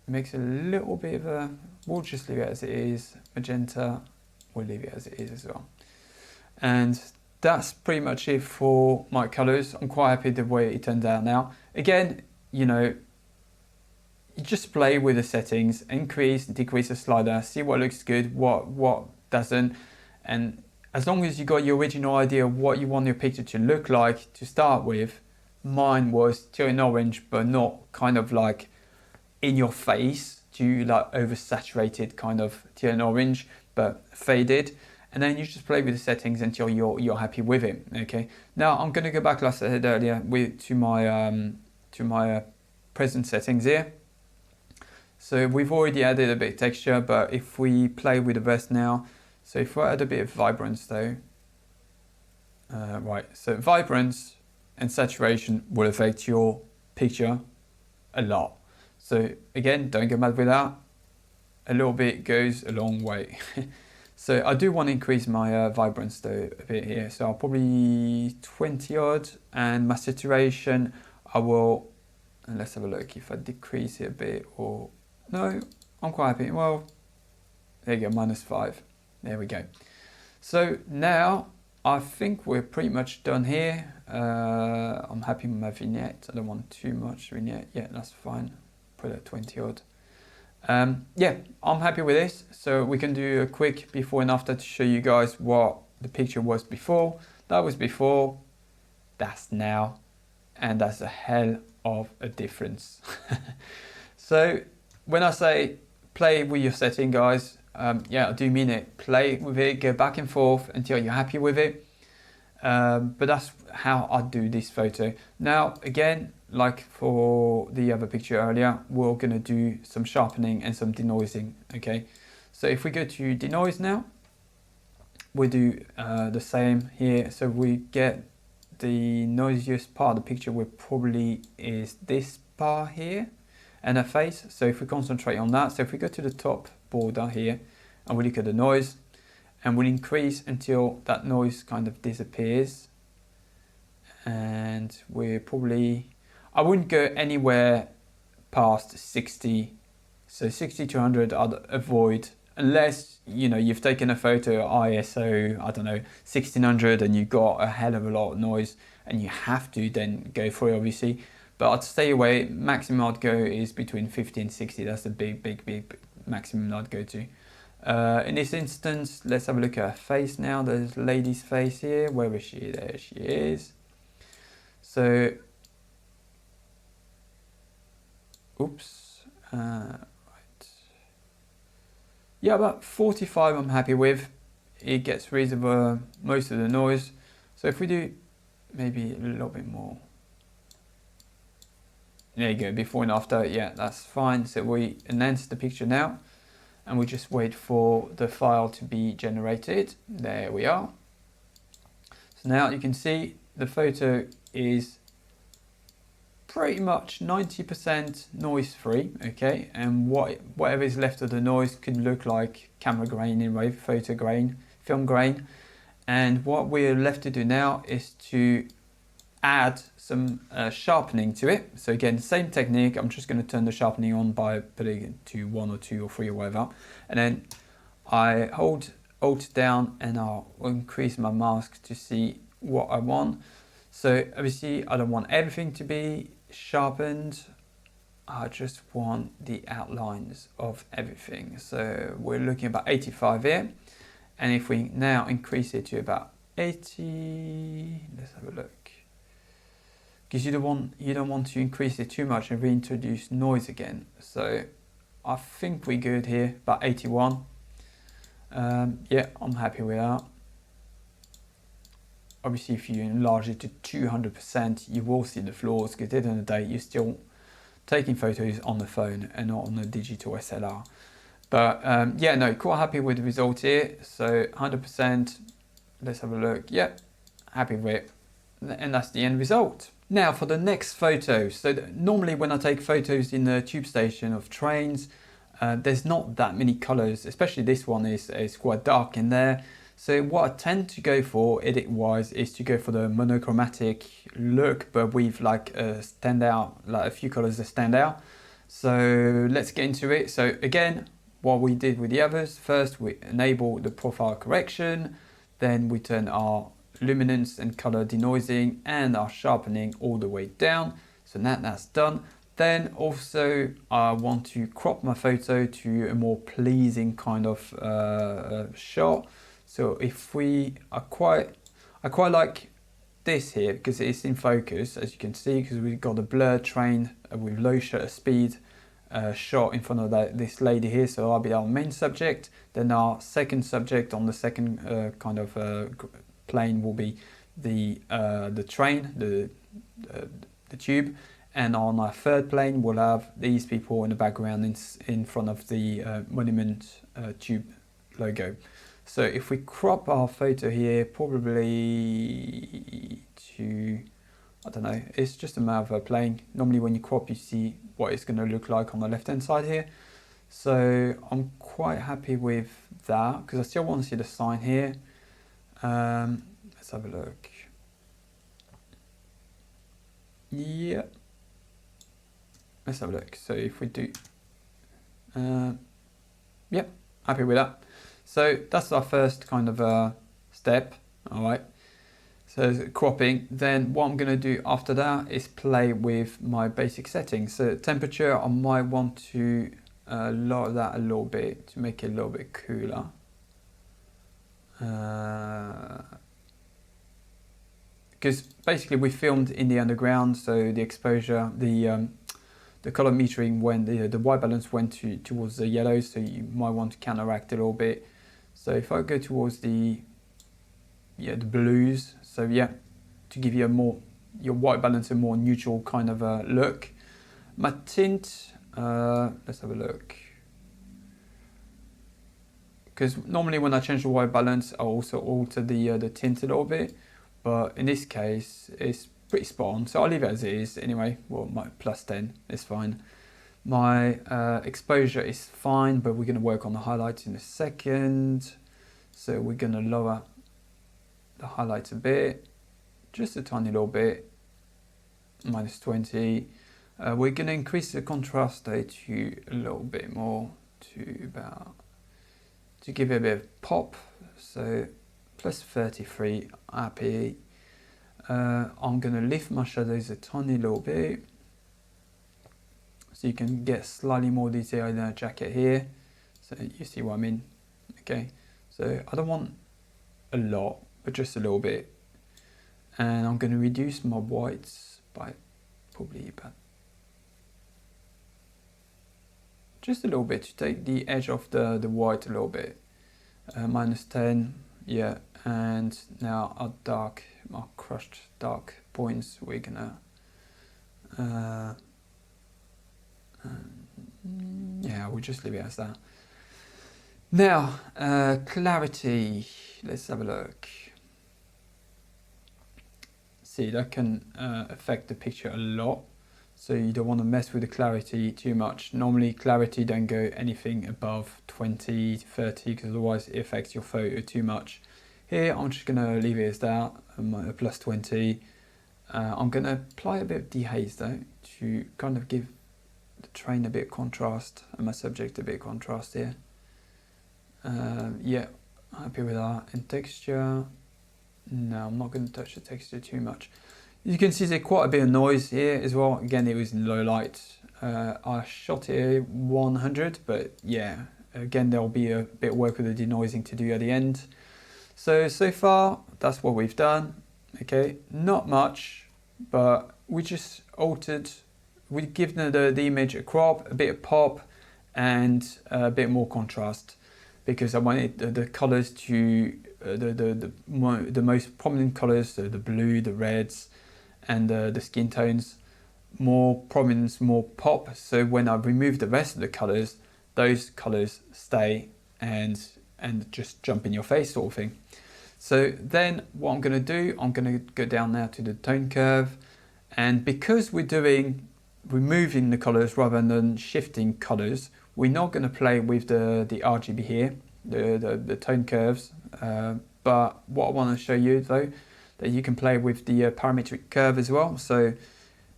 makes a little bit of a, we'll just leave it as it is. Magenta, we'll leave it as it is as well. And that's pretty much it for my colors. I'm quite happy the way it turned out now. Again, you know, you just play with the settings, increase, decrease the slider, see what looks good, what doesn't. And as long as you got your original idea of what you want your picture to look like to start with. Mine was teal orange, but not kind of like in your face, to like oversaturated kind of teal orange, but faded. And then you just play with the settings until you're happy with it. Okay. Now I'm going to go back, like I said earlier, to my present settings here. So we've already added a bit of texture, but if we play with the rest now, so if I add a bit of vibrance though, right, so vibrance and saturation will affect your picture a lot. So again, don't get mad with that. A little bit goes a long way. So I do want to increase my vibrance though a bit here. So I'll probably 20 odd, and my saturation, I will, and let's have a look if I decrease it a bit, or no, I'm quite happy. Well, there you go, -5. There we go. So now I think we're pretty much done here. I'm happy with my vignette. I don't want too much vignette. Yeah, that's fine. Put it at 20 odd. Yeah, I'm happy with this. So we can do a quick before and after to show you guys what the picture was before. That was before, that's now, and that's a hell of a difference. So when I say play with your setting, guys, yeah, I do mean it. Play with it, go back and forth until you're happy with it. But that's how I do this photo. Now, again, like for the other picture earlier, we're gonna do some sharpening and some denoising, okay? So if we go to denoise now, we do the same here. So we get the noisiest part of the picture, will probably is this part here and a face. So if we concentrate on that, so if we go to the top border here and we look at the noise, and we'll increase until that noise kind of disappears. And we're probably, I wouldn't go anywhere past 60. So 60 to 100 I'd avoid, unless, you know, you've taken a photo at ISO, I don't know, 1600, and you've got a hell of a lot of noise and you have to then go for it, obviously. But I'd stay away. Maximum I'd go is between 50 and 60. That's the big maximum I'd go to. In this instance, let's have a look at her face now. There's lady's face here. Where is she? There she is. So, oops. Right. Yeah, about 45 I'm happy with. It gets rid of most of the noise. So if we do maybe a little bit more. There you go, before and after. Yeah, that's fine. So we enhance the picture now. And we just wait for the file to be generated. There we are. So now you can see the photo is pretty much 90% noise free, okay? And whatever is left of the noise could look like camera grain anyway, photo grain, film grain. And what we're left to do now is to add some sharpening to it. So again, same technique. I'm just going to turn the sharpening on by putting it to 1 or 2 or 3 or whatever. And then I hold Alt down and I'll increase my mask to see what I want. So obviously I don't want everything to be sharpened. I just want the outlines of everything. So we're looking about 85 here. And if we now increase it to about 80, let's have a look. Because you don't want to increase it too much and reintroduce noise again. So I think we're good here, about 81. Yeah, I'm happy with that. Obviously, if you enlarge it to 200%, you will see the flaws, because at the end of the day, you're still taking photos on the phone and not on a digital SLR. But yeah, no, quite happy with the result here. So 100%, let's have a look. Yep, happy with it. And that's the end result. Now for the next photo. So normally when I take photos in the tube station of trains, there's not that many colors, especially this one is quite dark in there. So what I tend to go for edit-wise is to go for the monochromatic look, but with like a standout, like a few colors that stand out. So let's get into it. So again, what we did with the others, first we enable the profile correction, then we turn our luminance and color denoising and our sharpening all the way down. So now that's done. Then also I want to crop my photo to a more pleasing kind of shot. So if I quite like this here because it's in focus, as you can see, because we've got a blurred train with low shutter speed shot in front of this lady here. So I'll be our main subject, then our second subject on the second plane will be the train, the tube, and on our third plane we'll have these people in the background in front of the monument tube logo. So if we crop our photo here, probably to, I don't know, it's just a matter of playing. Normally when you crop, you see what it's going to look like on the left hand side here. So I'm quite happy with that because I still want to see the sign here. Let's have a look. Yeah. Let's have a look. So if we do, yep, happy with that. So that's our first kind of step, all right. So cropping, then what I'm going to do after that is play with my basic settings. So temperature, I might want to lower that a little bit to make it a little bit cooler. Because basically we filmed in the underground, so the exposure, the color metering when the white balance went towards the yellows, so you might want to counteract it a little bit. So if I go towards the blues, so yeah, to give you your white balance a more neutral kind of look. My tint, let's have a look. Because normally when I change the white balance, I also alter the tint a little bit, but in this case, it's pretty spot on. So I'll leave it as it is anyway. Well, my +10 is fine. My exposure is fine, but we're going to work on the highlights in a second. So we're going to lower the highlights a bit, just a tiny little bit, -20. We're going to increase the contrast to a little bit more, to give it a bit of pop. So +33, happy. I'm going to lift my shadows a tiny little bit, so you can get slightly more detail in the jacket here. So you see what I mean? Okay, so I don't want a lot, but just a little bit. And I'm going to reduce my whites by probably about just a little bit to take the edge off the white a little bit. -10, yeah. And now our crushed dark points, we're gonna yeah, we'll just leave it as that. Now clarity, let's have a look. See, that can affect the picture a lot, so you don't want to mess with the clarity too much. Normally clarity don't go anything above 20 to 30 because otherwise it affects your photo too much. Here I'm just going to leave it as that, +20. I'm going to apply a bit of dehaze though, to kind of give the train a bit of contrast and my subject a bit of contrast here. Yeah, happy with that. And texture, no, I'm not going to touch the texture too much. You can see there's quite a bit of noise here as well. Again, it was in low light. I shot it 100, but yeah, again, there'll be a bit of work with the denoising to do at the end. So far, that's what we've done. Okay, not much, but we just altered, we've given the image a crop, a bit of pop, and a bit more contrast, because I wanted the colors to, the most prominent colors, so the blue, the reds, and the skin tones, more prominence, more pop. So when I remove the rest of the colors, those colors stay and just jump in your face sort of thing. So then what I'm going to do, I'm going to go down now to the tone curve, and because we're removing the colors rather than shifting colors, we're not going to play with the RGB here, the tone curves, but what I want to show you though, that you can play with the parametric curve as well. So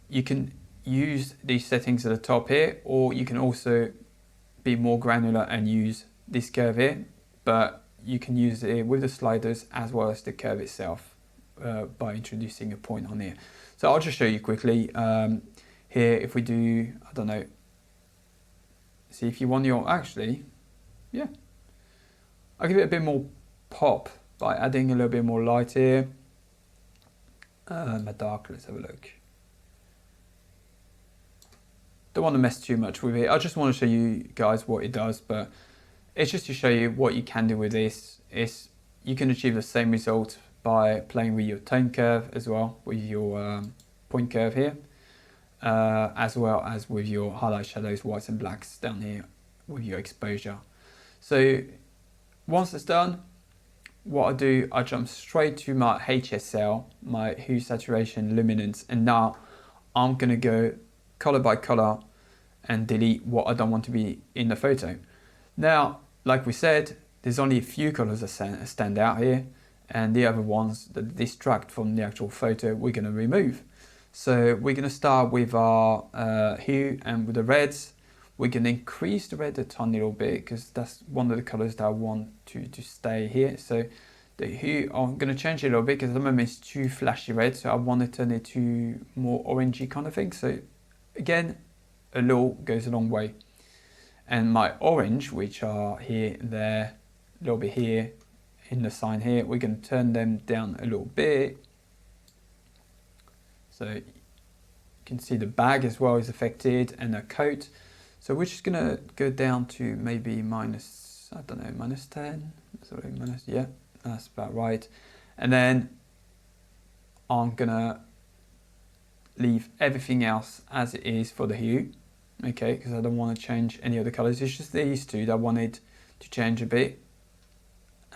you can use these settings at the top here, or you can also be more granular and use this curve here, but you can use it with the sliders as well as the curve itself by introducing a point on here. So I'll just show you quickly. Here, if we do, I don't know, see if you want your, actually, yeah, I'll give it a bit more pop by adding a little bit more light here. My dark, let's have a look. Don't want to mess too much with it. I just want to show you guys what it does, but it's just to show you what you can do with this. You can achieve the same result by playing with your tone curve as well, with your point curve here, as well as with your highlight shadows, whites and blacks down here with your exposure. So once it's done, what I do, I jump straight to my HSL, my hue, saturation, luminance, and now I'm gonna go color by color and delete what I don't want to be in the photo. Now, like we said, there's only a few colors that stand out here, and the other ones that distract from the actual photo we're gonna remove. So we're gonna start with our hue, and with the reds, we're gonna increase the red a tiny little bit because that's one of the colors that I want to stay here. So the hue, I'm gonna change it a little bit because at the moment it's too flashy red, so I want to turn it to more orangey kind of thing. So again, a little goes a long way. And my orange, which are here, there, a little bit here, in the sign here, we're gonna turn them down a little bit. So you can see the bag as well is affected, and the coat. So we're just gonna go down to maybe minus, I don't know, minus 10. Sorry, minus, yeah, that's about right. And then I'm gonna leave everything else as it is for the hue, okay, because I don't want to change any of the colors. It's just these two that I wanted to change a bit.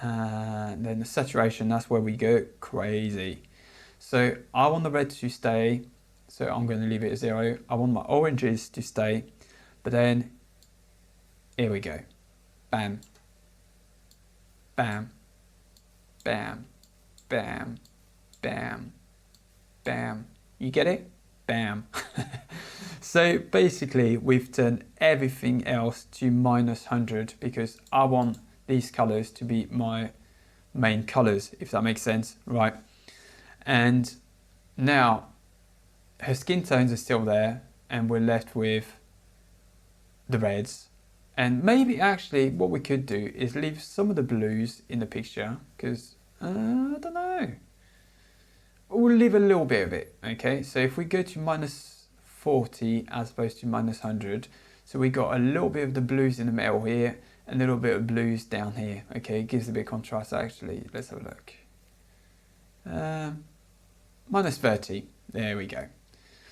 And then the saturation, that's where we go crazy. So I want the red to stay, so I'm going to leave it at 0. I want my oranges to stay, but then here we go. Bam, bam, bam, bam, bam, bam. You get it? Bam. So basically we've turned everything else to minus 100 because I want these colors to be my main colors, if that makes sense, right? And now her skin tones are still there, and we're left with the reds. And maybe actually what we could do is leave some of the blues in the picture, because I don't know, we'll leave a little bit of it. Okay, so if we go to minus 40 as opposed to minus 100, so we got a little bit of the blues in the middle here and a little bit of blues down here. Okay, it gives a bit of contrast actually. Let's have a look. Minus 30, there we go.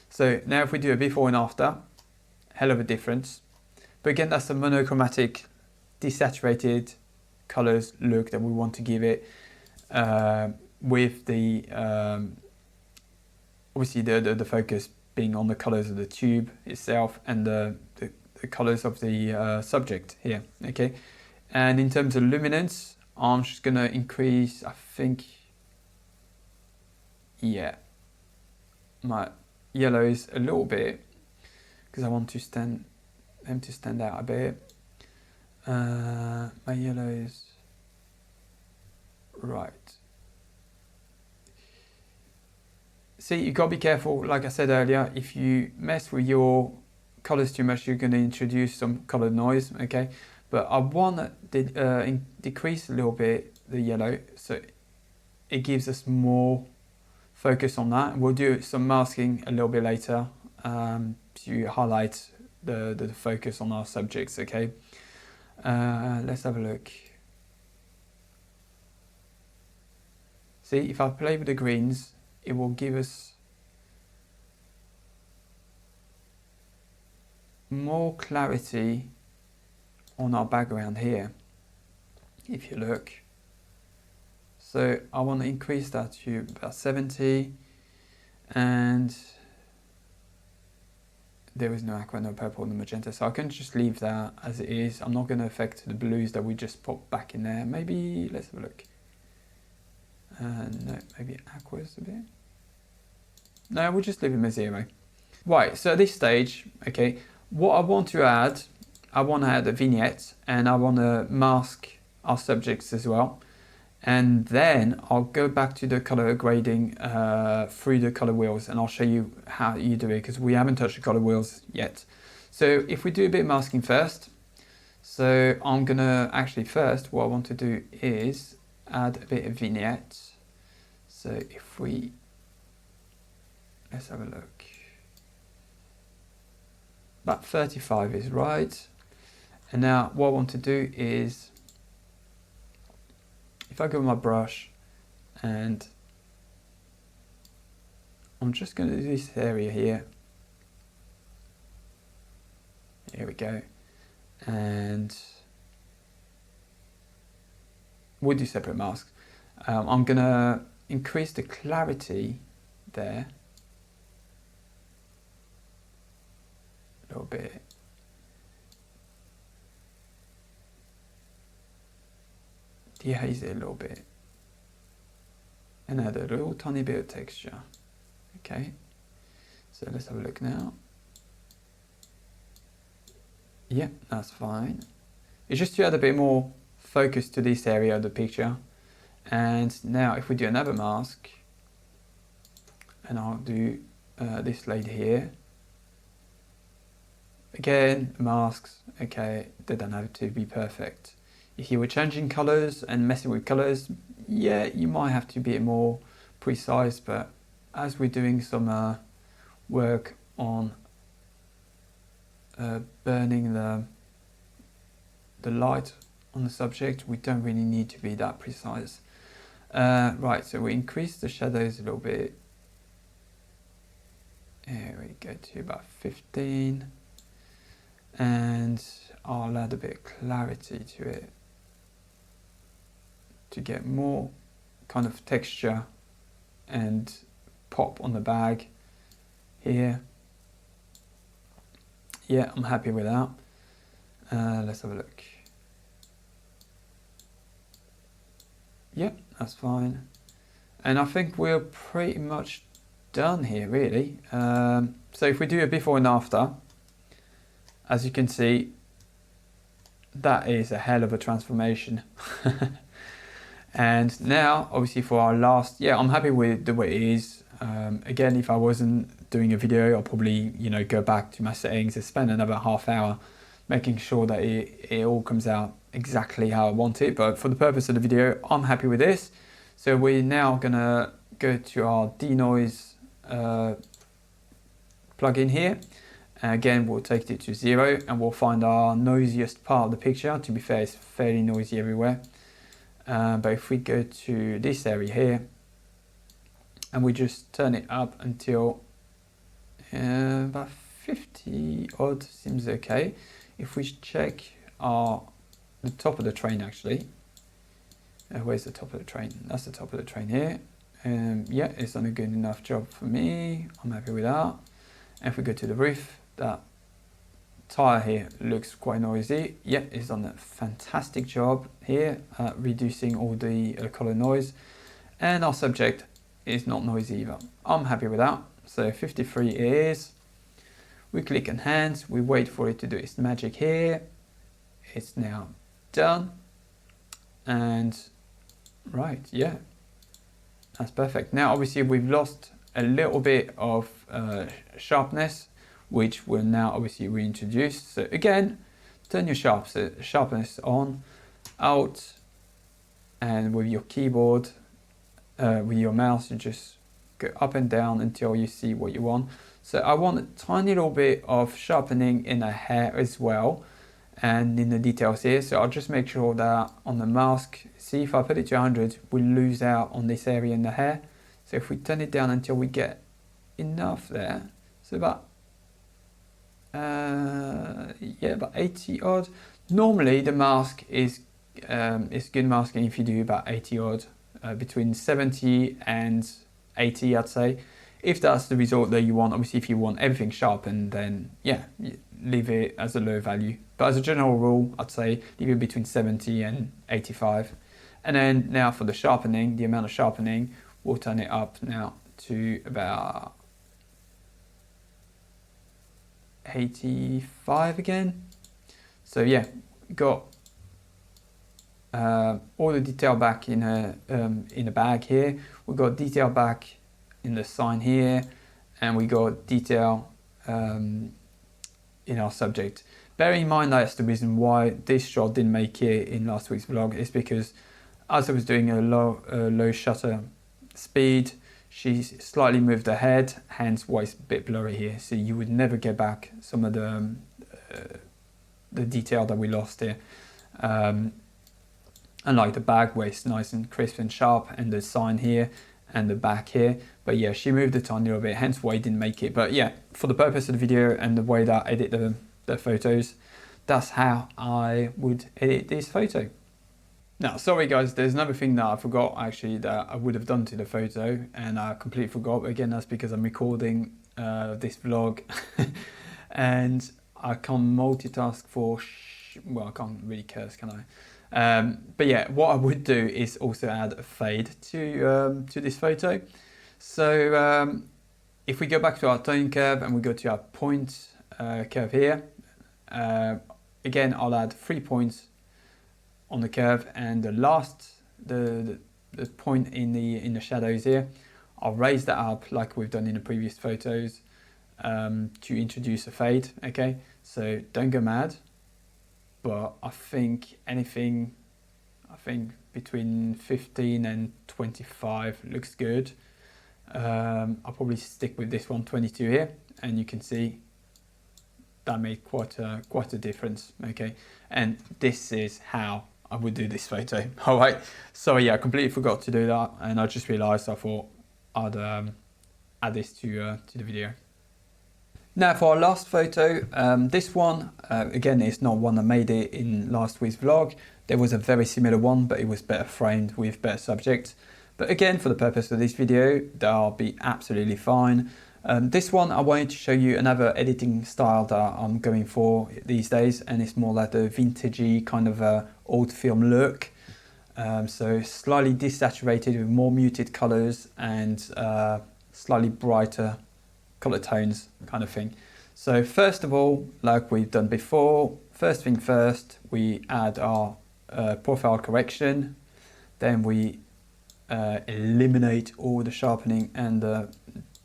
So now if we do a before and after, hell of a difference. But again, that's the monochromatic, desaturated colors look that we want to give it, with the obviously the focus being on the colors of the tube itself and the colors of the subject here. Okay, and in terms of luminance, I'm just gonna increase, I think, yeah, my yellows a little bit because I want to them to stand out a bit. My yellows, right. See, you've got to be careful, like I said earlier, if you mess with your colors too much, you're going to introduce some color noise, okay? But I want to decrease a little bit the yellow, so it gives us more focus on that. We'll do some masking a little bit later to highlight the focus on our subjects, okay? Let's have a look. See, if I play with the greens, it will give us more clarity on our background here, if you look. So I want to increase that to about 70, and there is no aqua, no purple, no magenta, so I can just leave that as it is. I'm not going to affect the blues that we just popped back in there. Maybe, let's have a look. No, maybe aqua's a bit. No, we'll just leave them as 0. Right, so at this stage, okay, what I want to add a vignette, and I want to mask our subjects as well. And then I'll go back to the color grading through the color wheels, and I'll show you how you do it because we haven't touched the color wheels yet. So if we do a bit of masking first, so I'm gonna actually first, what I want to do is add a bit of vignette. So if let's have a look. About 35 is right. And now what I want to do is, if I go with my brush and I'm just going to do this area here. Here we go. And we'll do separate masks. I'm going to increase the clarity there a little bit. Dehaze it a little bit. And add a little tiny bit of texture. Okay, so let's have a look now. Yeah, that's fine. It's just to add a bit more focus to this area of the picture. And now if we do another mask, and I'll do this lady here. Again, masks, okay, they don't have to be perfect. If you were changing colors and messing with colors, yeah, you might have to be more precise, but as we're doing some work on burning the light on the subject, we don't really need to be that precise. Right, so we increase the shadows a little bit. Here we go to about 15. And I'll add a bit of clarity to it to get more kind of texture and pop on the bag here. Yeah, I'm happy with that. Let's have a look. Yeah, that's fine. And I think we're pretty much done here, really. So if we do a before and after, as you can see, that is a hell of a transformation. And now, obviously for our last, yeah, I'm happy with the way it is. Again, if I wasn't doing a video, I'll probably, go back to my settings and spend another half hour making sure that it all comes out exactly how I want it. But for the purpose of the video, I'm happy with this. So we're now gonna go to our denoise plugin here. Again, we'll take it to 0 and we'll find our noisiest part of the picture. To be fair, it's fairly noisy everywhere. But if we go to this area here and we just turn it up until about 50 odd, seems okay. If we check the top of the train, actually, where's the top of the train? That's the top of the train here. Yeah, it's done a good enough job for me. I'm happy with that. And if we go to the roof, that tire here looks quite noisy. Yeah, it's done a fantastic job here at reducing all the color noise. And our subject is not noisy either. I'm happy with that. So 53 it is. We click enhance, we wait for it to do its magic here. It's now done. And right, yeah, that's perfect. Now obviously we've lost a little bit of sharpness, which will now obviously reintroduce. So again, turn your sharpness on, out, and with your keyboard, with your mouse, you just go up and down until you see what you want. So I want a tiny little bit of sharpening in the hair as well, and in the details here. So I'll just make sure that on the mask, see if I put it to 100, we lose out on this area in the hair. So if we turn it down until we get enough there, so about about 80 odd. Normally the mask is good masking if you do about 80 odd, between 70 and 80, I'd say. If that's the result that you want, obviously if you want everything sharpened, then yeah, leave it as a low value. But as a general rule, I'd say leave it between 70 and 85. And then now for the sharpening, the amount of sharpening, we'll turn it up now to about 85 again. So yeah, got all the detail back in a bag here. We got detail back in the sign here, and we got detail in our subject. Bear in mind that's the reason why this shot didn't make it in last week's vlog, is because as I was doing a low shutter speed, she slightly moved her head, hence why it's a bit blurry here. So you would never get back some of the detail that we lost here. Unlike the back where it's nice and crisp and sharp, and the sign here and the back here. But yeah, she moved it a tiny little bit, hence why I didn't make it. But yeah, for the purpose of the video and the way that I edit the photos, that's how I would edit this photo. Now, sorry guys, there's another thing that I forgot actually that I would have done to the photo, and I completely forgot. Again, that's because I'm recording this vlog and I can't multitask well, I can't really curse, can I? But yeah, what I would do is also add a fade to this photo. So if we go back to our tone curve and we go to our point curve here, again, I'll add 3 points on the curve, and the last the point in the shadows here, I'll raise that up like we've done in the previous photos to introduce a fade. Okay, so don't go mad, but I think between 15 and 25 looks good. I'll probably stick with this 122 here, and you can see that made quite a difference. Okay, and this is how I would do this photo. All right, so yeah, I completely forgot to do that, and I just realized, I thought I'd add this to the video. Now for our last photo, this one again, it's not one I made it in last week's vlog. There was a very similar one, but it was better framed with better subject. But again, for the purpose of this video, that'll be absolutely fine. This one, I wanted to show you another editing style that I'm going for these days, and it's more like the vintagey kind of old film look. So slightly desaturated with more muted colors and slightly brighter color tones kind of thing. So first of all, like we've done before, first thing first, we add our profile correction. Then we eliminate all the sharpening and the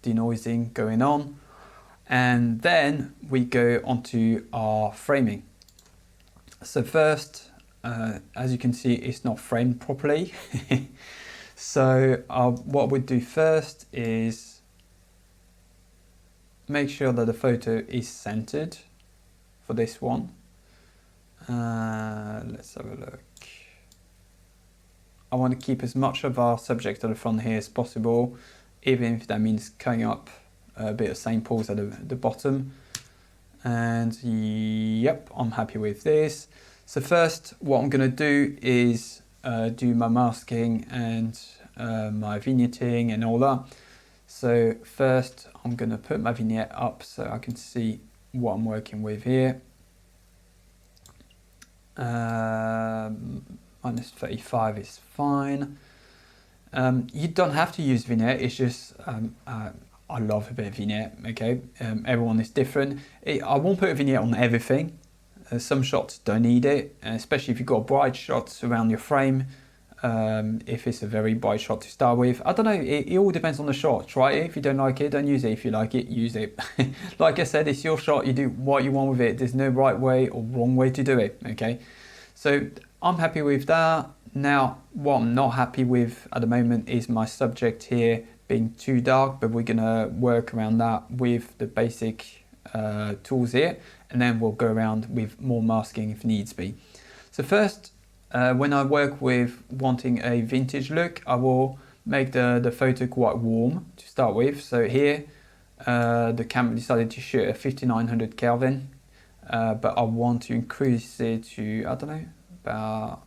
denoising going on, and then we go onto our framing. So first, as you can see, it's not framed properly. So what we'd do first is make sure that the photo is centered for this one. Let's have a look. I want to keep as much of our subject at the front here as possible, even if that means cutting up a bit of St. Paul's at the bottom. And yep, I'm happy with this. So first, what I'm going to do is do my masking and my vignetting and all that. So first, I'm going to put my vignette up so I can see what I'm working with here. Minus 35 is fine. You don't have to use vignette, it's just I love a bit of vignette. Okay, everyone is different. I won't put a vignette on everything. Some shots don't need it, especially if you've got bright shots around your frame. If it's a very bright shot to start with, I don't know, it all depends on the shot. Try it. If you don't like it, don't use it. If you like it, use it. Like I said, it's your shot, you do what you want with it. There's no right way or wrong way to do it. Okay, so I'm happy with that. Now, what I'm not happy with at the moment is my subject here being too dark, but we're gonna work around that with the basic tools here, and then we'll go around with more masking if needs be. So first, when I work with wanting a vintage look, I will make the photo quite warm to start with. So here, the camera decided to shoot at 5900 Kelvin, but I want to increase it to, I don't know, about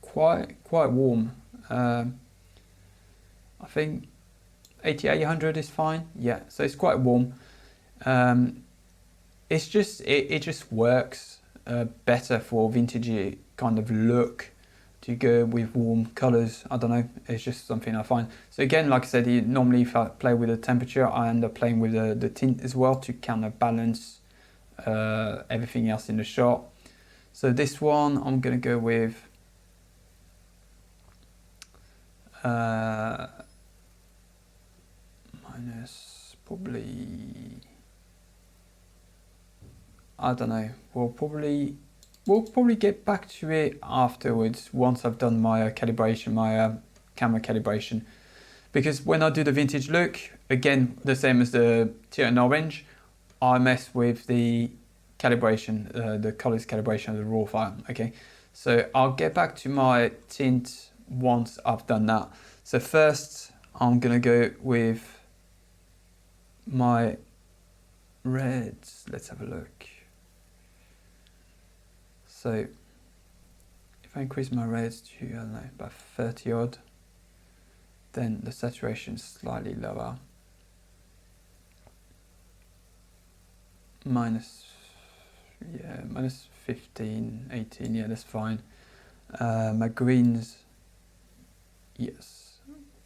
quite warm. I think 8800 is fine. Yeah, so it's quite warm. It's just it just works better for vintagey kind of look to go with warm colors. I don't know, it's just something I find. So again, like I said, normally if I play with the temperature, I end up playing with the tint as well to counterbalance everything else in the shot. So this one I'm gonna go with minus probably, I don't know, we'll probably we'll probably get back to it afterwards once I've done my calibration, my camera calibration. Because when I do the vintage look, again, the same as the teal and orange, I mess with the calibration, the colors calibration of the raw file, okay? So I'll get back to my tint once I've done that. So first, I'm gonna go with my reds. Let's have a look. So if I increase my reds to, I don't know, about 30 odd, then the saturation is slightly lower. Minus 15, 18, yeah, that's fine. My greens, yes,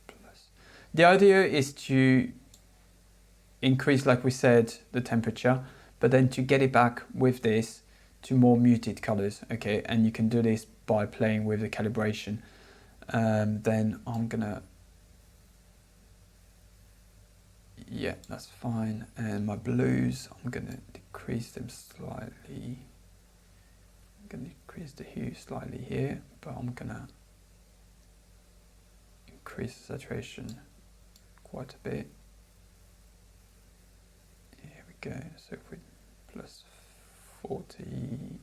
plus. The idea is to increase, like we said, the temperature, but then to get it back with this to more muted colors, okay? And you can do this by playing with the calibration. Then I'm gonna, yeah, that's fine. And my blues, I'm gonna decrease them slightly. I'm gonna decrease the hue slightly here, but I'm gonna increase the saturation quite a bit. Here we go. So if we plus 40,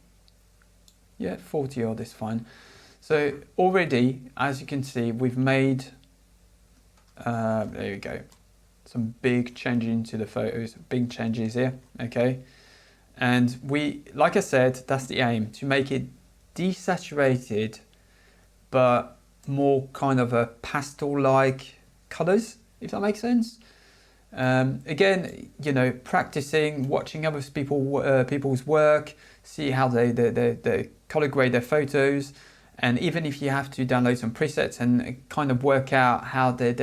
yeah, 40 odd is fine. So already, as you can see, we've made, there we go, some big changes into the photos, big changes here, okay? And we, like I said, that's the aim, to make it desaturated, but more kind of a pastel-like colors, if that makes sense. Again, you know, practicing, watching other people's work, see how they color grade their photos, and even if you have to download some presets and kind of work out how they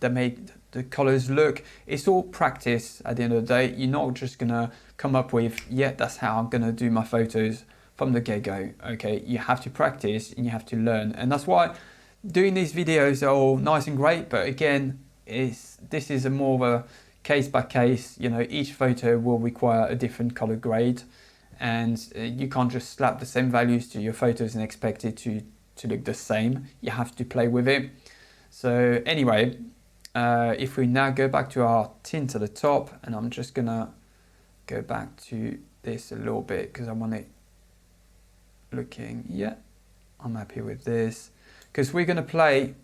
make the colors look, it's all practice at the end of the day. You're not just gonna come up with, yeah, that's how I'm gonna do my photos from the get-go, okay? You have to practice and you have to learn, and that's why doing these videos are all nice and great, but again, this is a more of a case by case. You know, each photo will require a different color grade, and you can't just slap the same values to your photos and expect it to look the same. You have to play with it. So anyway, if we now go back to our tint at the top, and I'm just gonna go back to this a little bit because I want it looking, yeah, I'm happy with this, because we're gonna play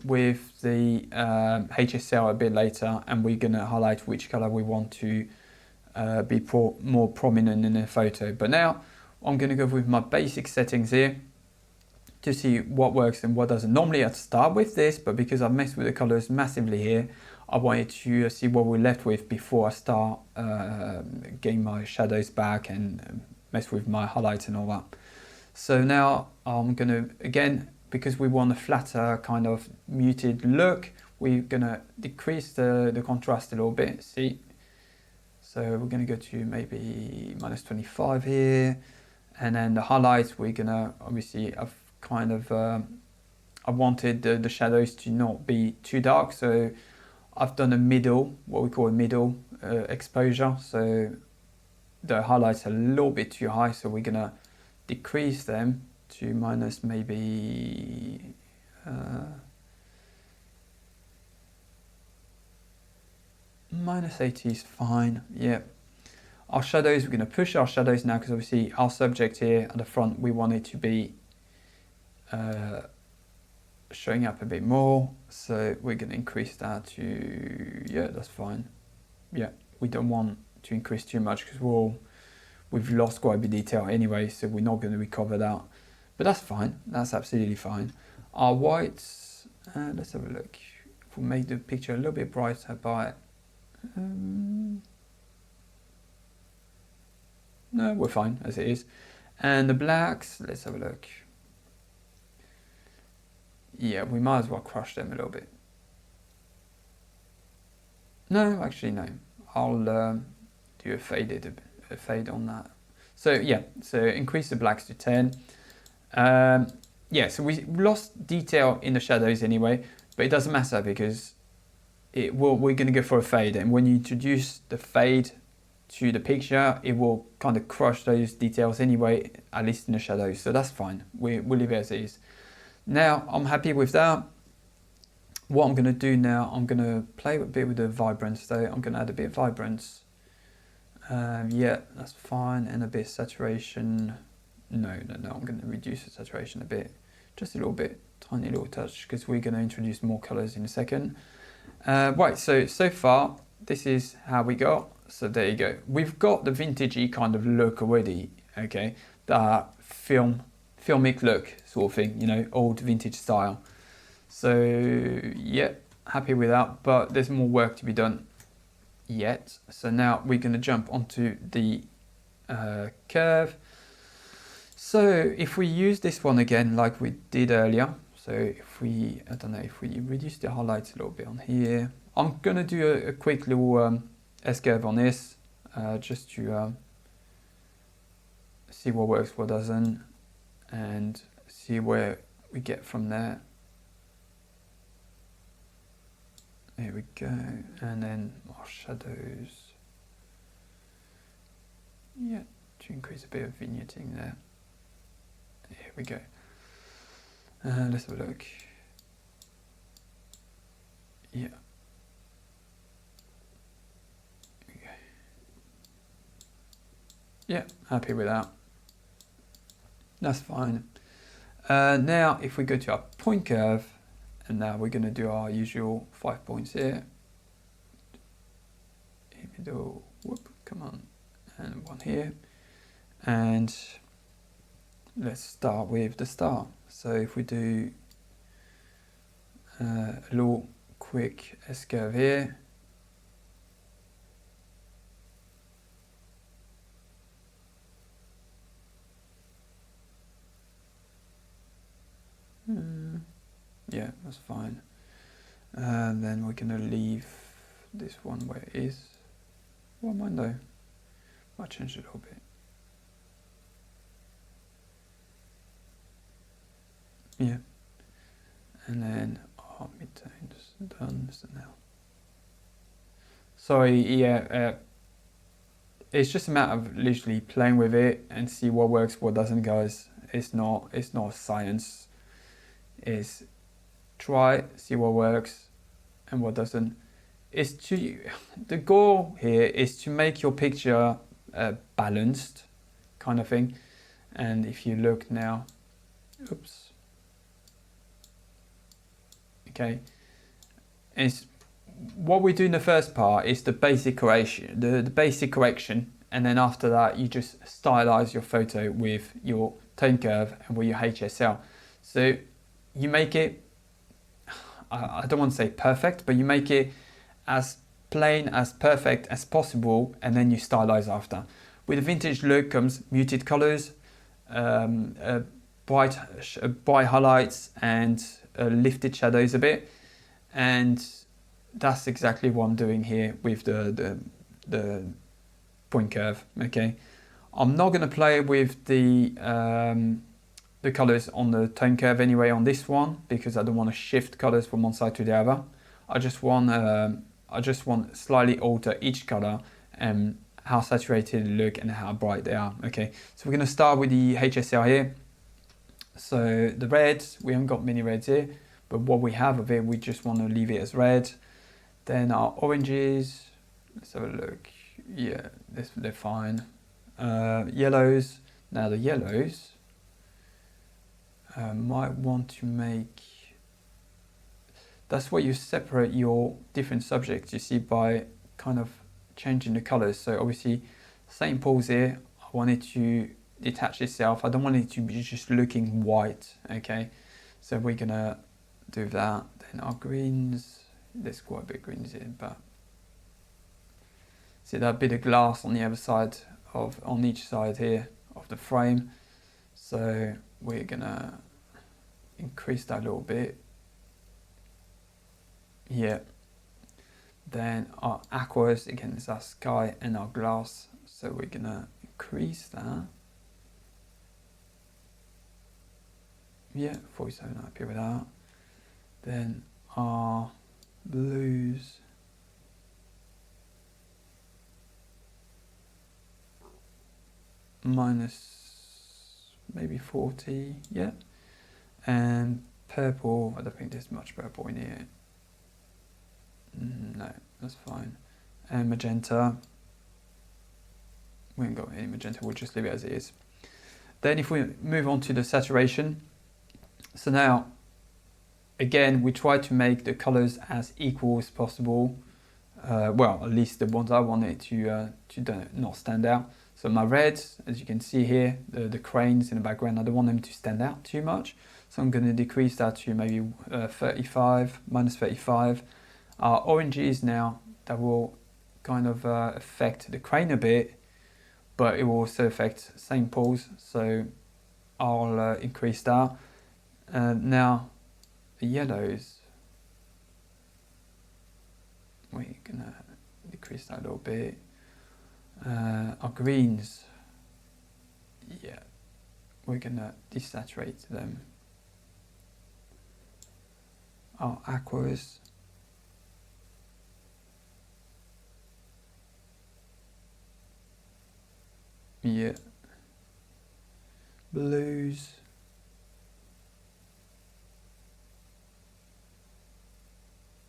with the HSL a bit later, and we're going to highlight which color we want to be more prominent in the photo. But now I'm going to go with my basic settings here to see what works and what doesn't. Normally I'd start with this, but because I've messed with the colors massively here, I wanted to see what we're left with before I start getting my shadows back and mess with my highlights and all that. So now I'm going to, again, because we want a flatter kind of muted look, we're gonna decrease the contrast a little bit, see? So we're gonna go to maybe minus 25 here, and then the highlights, we're gonna, obviously, I've kind of, I wanted the shadows to not be too dark, so I've done a middle, what we call a middle exposure, so the highlights are a little bit too high, so we're gonna decrease them to minus maybe minus 80 is fine, yeah. Our shadows, we're going to push our shadows now because obviously our subject here at the front, we want it to be showing up a bit more, so we're going to increase that to, yeah, that's fine. Yeah, we don't want to increase too much because we've lost quite a bit of detail anyway, so we're not going to recover that. But that's fine, that's absolutely fine. Our whites, let's have a look. If we make the picture a little bit brighter by, no, we're fine as it is. And the blacks, let's have a look. Yeah, we might as well crush them a little bit. No, actually no. I'll do a fade on that. So yeah, so increase the blacks to 10. Yeah, so we lost detail in the shadows anyway, but it doesn't matter because we're going to go for a fade, and when you introduce the fade to the picture, it will kind of crush those details anyway, at least in the shadows. So that's fine. We'll leave it as is. Now I'm happy with that. What I'm going to do now, I'm going to play a bit with the vibrance though. I'm going to add a bit of vibrance. Yeah, that's fine. And a bit of saturation. No, I'm going to reduce the saturation a bit. Just a little bit, tiny little touch, because we're going to introduce more colors in a second. Right, so far, this is how we got. So there you go. We've got the vintagey kind of look already, okay? That filmic look sort of thing, you know, old vintage style. So yeah, happy with that, but there's more work to be done yet. So now we're going to jump onto the curve. So if we use this one again like we did earlier, so if we, I don't know, if we reduce the highlights a little bit on here, I'm going to do a quick little S-curve on this, just to see what works, what doesn't, and see where we get from there. There we go, and then more shadows. Yeah, to increase a bit of vignetting there. Here we go. Let's have a look. Yeah. Okay. Yeah, happy with that. That's fine. Now, if we go to our point curve, and now we're going to do our usual 5 points here. In the middle, whoop, come on, and one here. And let's start with the star. So if we do a little quick S-curve here. Yeah, that's fine. And then we're going to leave this one where it is. Well, mine though. Might change it a little bit. Yeah. And then our midtones done. So now. Sorry, yeah. It's just a matter of literally playing with it and see what works, what doesn't, guys. It's not science. It's try, see what works and what doesn't. The goal here is to make your picture balanced kind of thing. And if you look now, oops, okay, is what we do in the first part is the basic correction, the basic correction, and then after that you just stylize your photo with your tone curve and with your HSL. So you make it, I don't want to say perfect, but you make it as plain, as perfect as possible, and then you stylize after. With a vintage look comes muted colors, bright highlights, and lifted shadows a bit, and that's exactly what I'm doing here with the point curve. Okay, I'm not going to play with the colors on the tone curve anyway on this one, because I don't want to shift colors from one side to the other. I just want slightly alter each color and how saturated they look and how bright they are. Okay, so we're going to start with the HSL here. So the reds, we haven't got many reds here, but what we have of it, we just want to leave it as red. Then our oranges, let's have a look. Yeah, they're fine. Yellows, now the yellows, might want to make, that's where you separate your different subjects, you see, by kind of changing the colors. So obviously, St. Paul's here, I want it to detach itself. I don't want it to be just looking white, okay? So we're gonna do that. Then our greens, there's quite a bit of greens here, but see that bit of glass on the other side on each side here of the frame. So we're gonna increase that a little bit. Yeah. Then our aquas, again, is our sky and our glass. So we're gonna increase that. Yeah, 47, happy with that. Then our blues. minus maybe 40, yeah. And purple, I don't think there's much purple in here. No, that's fine. And magenta, we ain't got any magenta, we'll just leave it as it is. Then if we move on to the saturation, so now, again, we try to make the colors as equal as possible. Well, at least the ones I wanted to not stand out. So my reds, as you can see here, the cranes in the background, I don't want them to stand out too much. So I'm going to decrease that to maybe 35, minus 35. Our oranges now, that will kind of affect the crane a bit, but it will also affect St. Paul's. So I'll increase that. Now, the yellows, we're gonna decrease that a little bit. Our greens, yeah, we're gonna desaturate them. Our aquas, yeah, blues,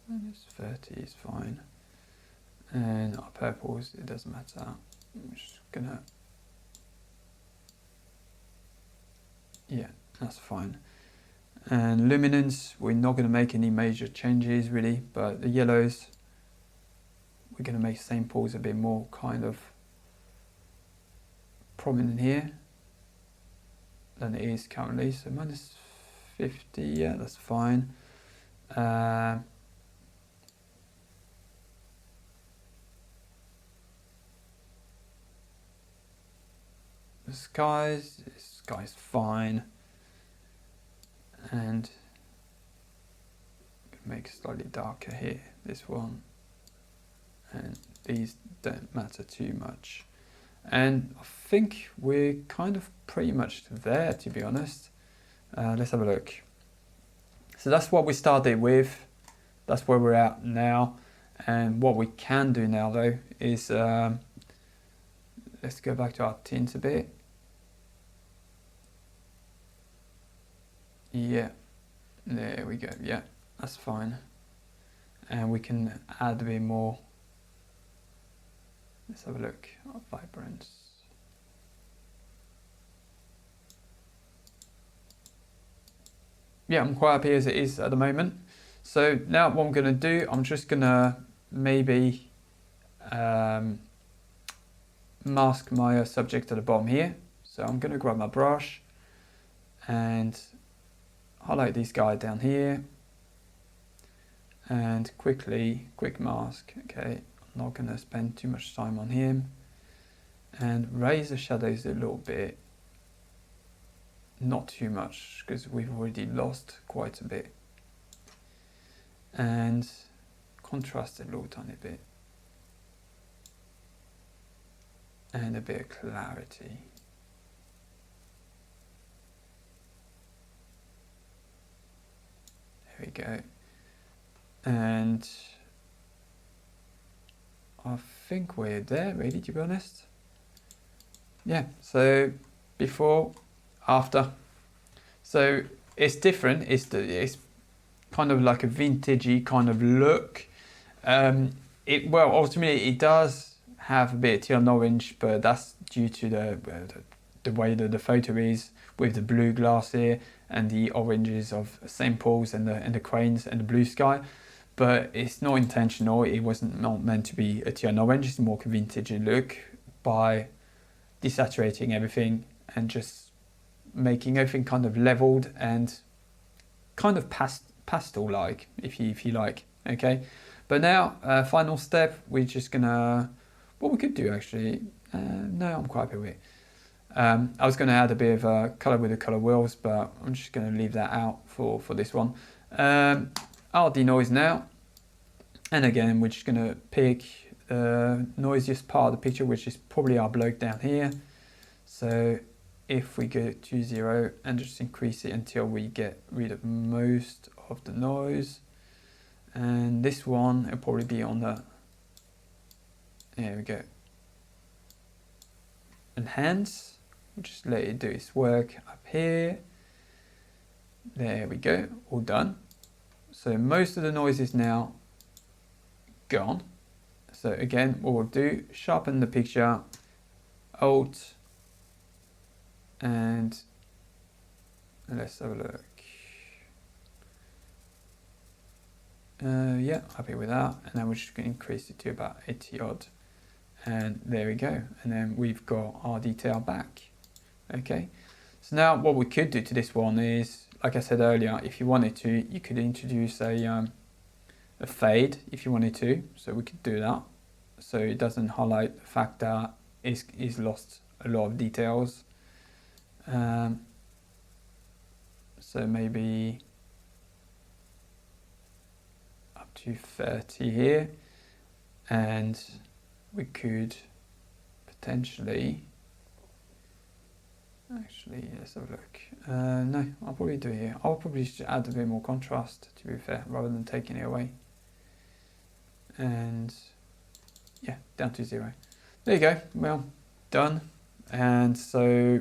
minus 30 is fine. And our purples, it doesn't matter. I'm just gonna, yeah, that's fine. And luminance, we're not gonna make any major changes really, but the yellows, we're gonna make St. Paul's a bit more kind of prominent here than it is currently. So minus 50, yeah, that's fine. The sky's fine, and make it slightly darker here, this one, and these don't matter too much. And I think we're kind of pretty much there, to be honest. Let's have a look. So that's what we started with, that's where we're at now. And what we can do now though is let's go back to our tints a bit. Yeah, there we go, yeah, that's fine. And we can add a bit more. Let's have a look, vibrance. Yeah, I'm quite happy as it is at the moment. So now what I'm gonna do, I'm just gonna maybe mask my subject at the bottom here. So I'm gonna grab my brush and highlight this guy down here and quick mask. Okay, I'm not gonna spend too much time on him, and raise the shadows a little bit, not too much because we've already lost quite a bit, and contrast a little tiny bit, and a bit of clarity. There we go. And I think we're there really, to be honest. Yeah, so before, after. So it's different, it's kind of like a vintagey kind of look. Well, ultimately it does have a bit of teal and orange, but that's due to the way that the photo is, with the blue glass here and the oranges of St. Paul's and the cranes and the blue sky. But it's not intentional, it wasn't not meant to be a teal and orange, it's more a vintage look by desaturating everything and just making everything kind of leveled and kind of pastel-like, if you like, okay? But now, final step, we're just gonna, what we could do actually, no, I'm quite happy with it. I was gonna add a bit of color with the color wheels, but I'm just gonna leave that out for this one. I'll denoise now, and again we're just gonna pick the noisiest part of the picture, which is probably our bloke down here. So if we go to 0 and just increase it until we get rid of most of the noise, and this one will probably be on the, there we go, enhance, We'll just let it do its work up here. There we go, all done. So most of the noise is now gone. So again, what we'll do, sharpen the picture, Alt, and let's have a look. Yeah, happy with that. And then we're just going to increase it to about 80 odd. And there we go. And then we've got our detail back. Okay. So now what we could do to this one is, like I said earlier, if you wanted to, you could introduce a fade if you wanted to. So we could do that. So it doesn't highlight the fact that it's lost a lot of details. So maybe up to 30 here, and we could potentially, actually, let's have a look. No, I'll probably do it here. I'll probably just add a bit more contrast, to be fair, rather than taking it away. And yeah, down to 0. There you go. Well, done. And so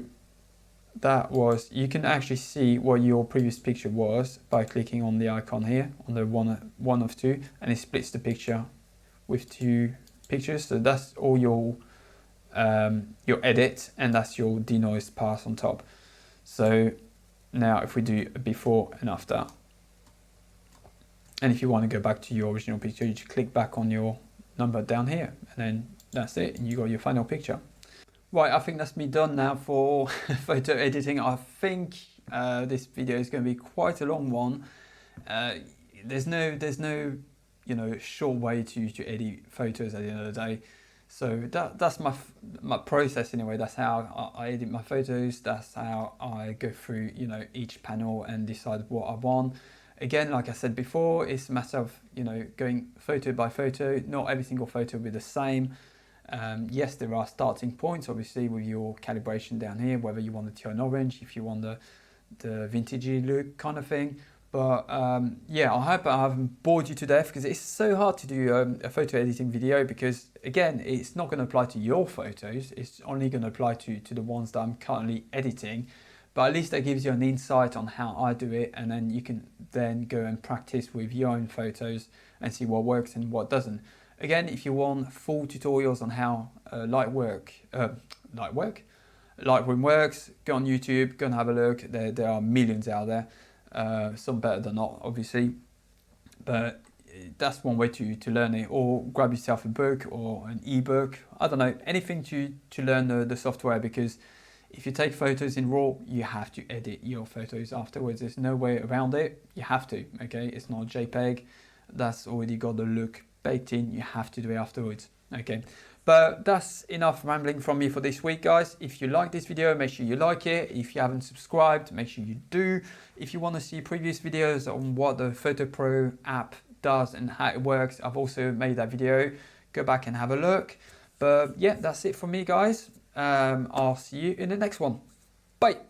that was, you can actually see what your previous picture was by clicking on the icon here, on the one of two, and it splits the picture with 2 pictures. So that's all your edit, and that's your denoise pass on top. So now if we do a before and after, and if you want to go back to your original picture, you just click back on your number down here, and then that's it, and you got your final picture. Right, I think that's me done now for photo editing. I think this video is going to be quite a long one. There's no short way to edit photos at the end of the day. So that's my process anyway. That's how I edit my photos. That's how I go through each panel and decide what I want. Again, like I said before, it's a matter of going photo by photo. Not every single photo will be the same. Yes, there are starting points, obviously, with your calibration down here, whether you want the turn orange, if you want the vintagey look kind of thing. But yeah, I hope I haven't bored you to death, because it's so hard to do a photo editing video, because again, it's not going to apply to your photos. It's only going to apply to the ones that I'm currently editing. But at least that gives you an insight on how I do it, and then you can then go and practice with your own photos and see what works and what doesn't. Again, if you want full tutorials on how Lightroom works, go on YouTube, go and have a look. There are millions out there, some better than not, obviously. But that's one way to learn it, or grab yourself a book or an ebook. I don't know, anything to learn the software, because if you take photos in RAW, you have to edit your photos afterwards. There's no way around it. You have to, okay? It's not a JPEG. That's already got the look baked in. You have to do it afterwards, okay? But that's enough rambling from me for this week, guys. If you like this video, make sure you like it. If you haven't subscribed, make sure you do. If you want to see previous videos on what the Photo Pro app does and how it works, I've also made that video. Go back and have a look. But yeah, that's it from me, guys. I'll see you in the next one. Bye.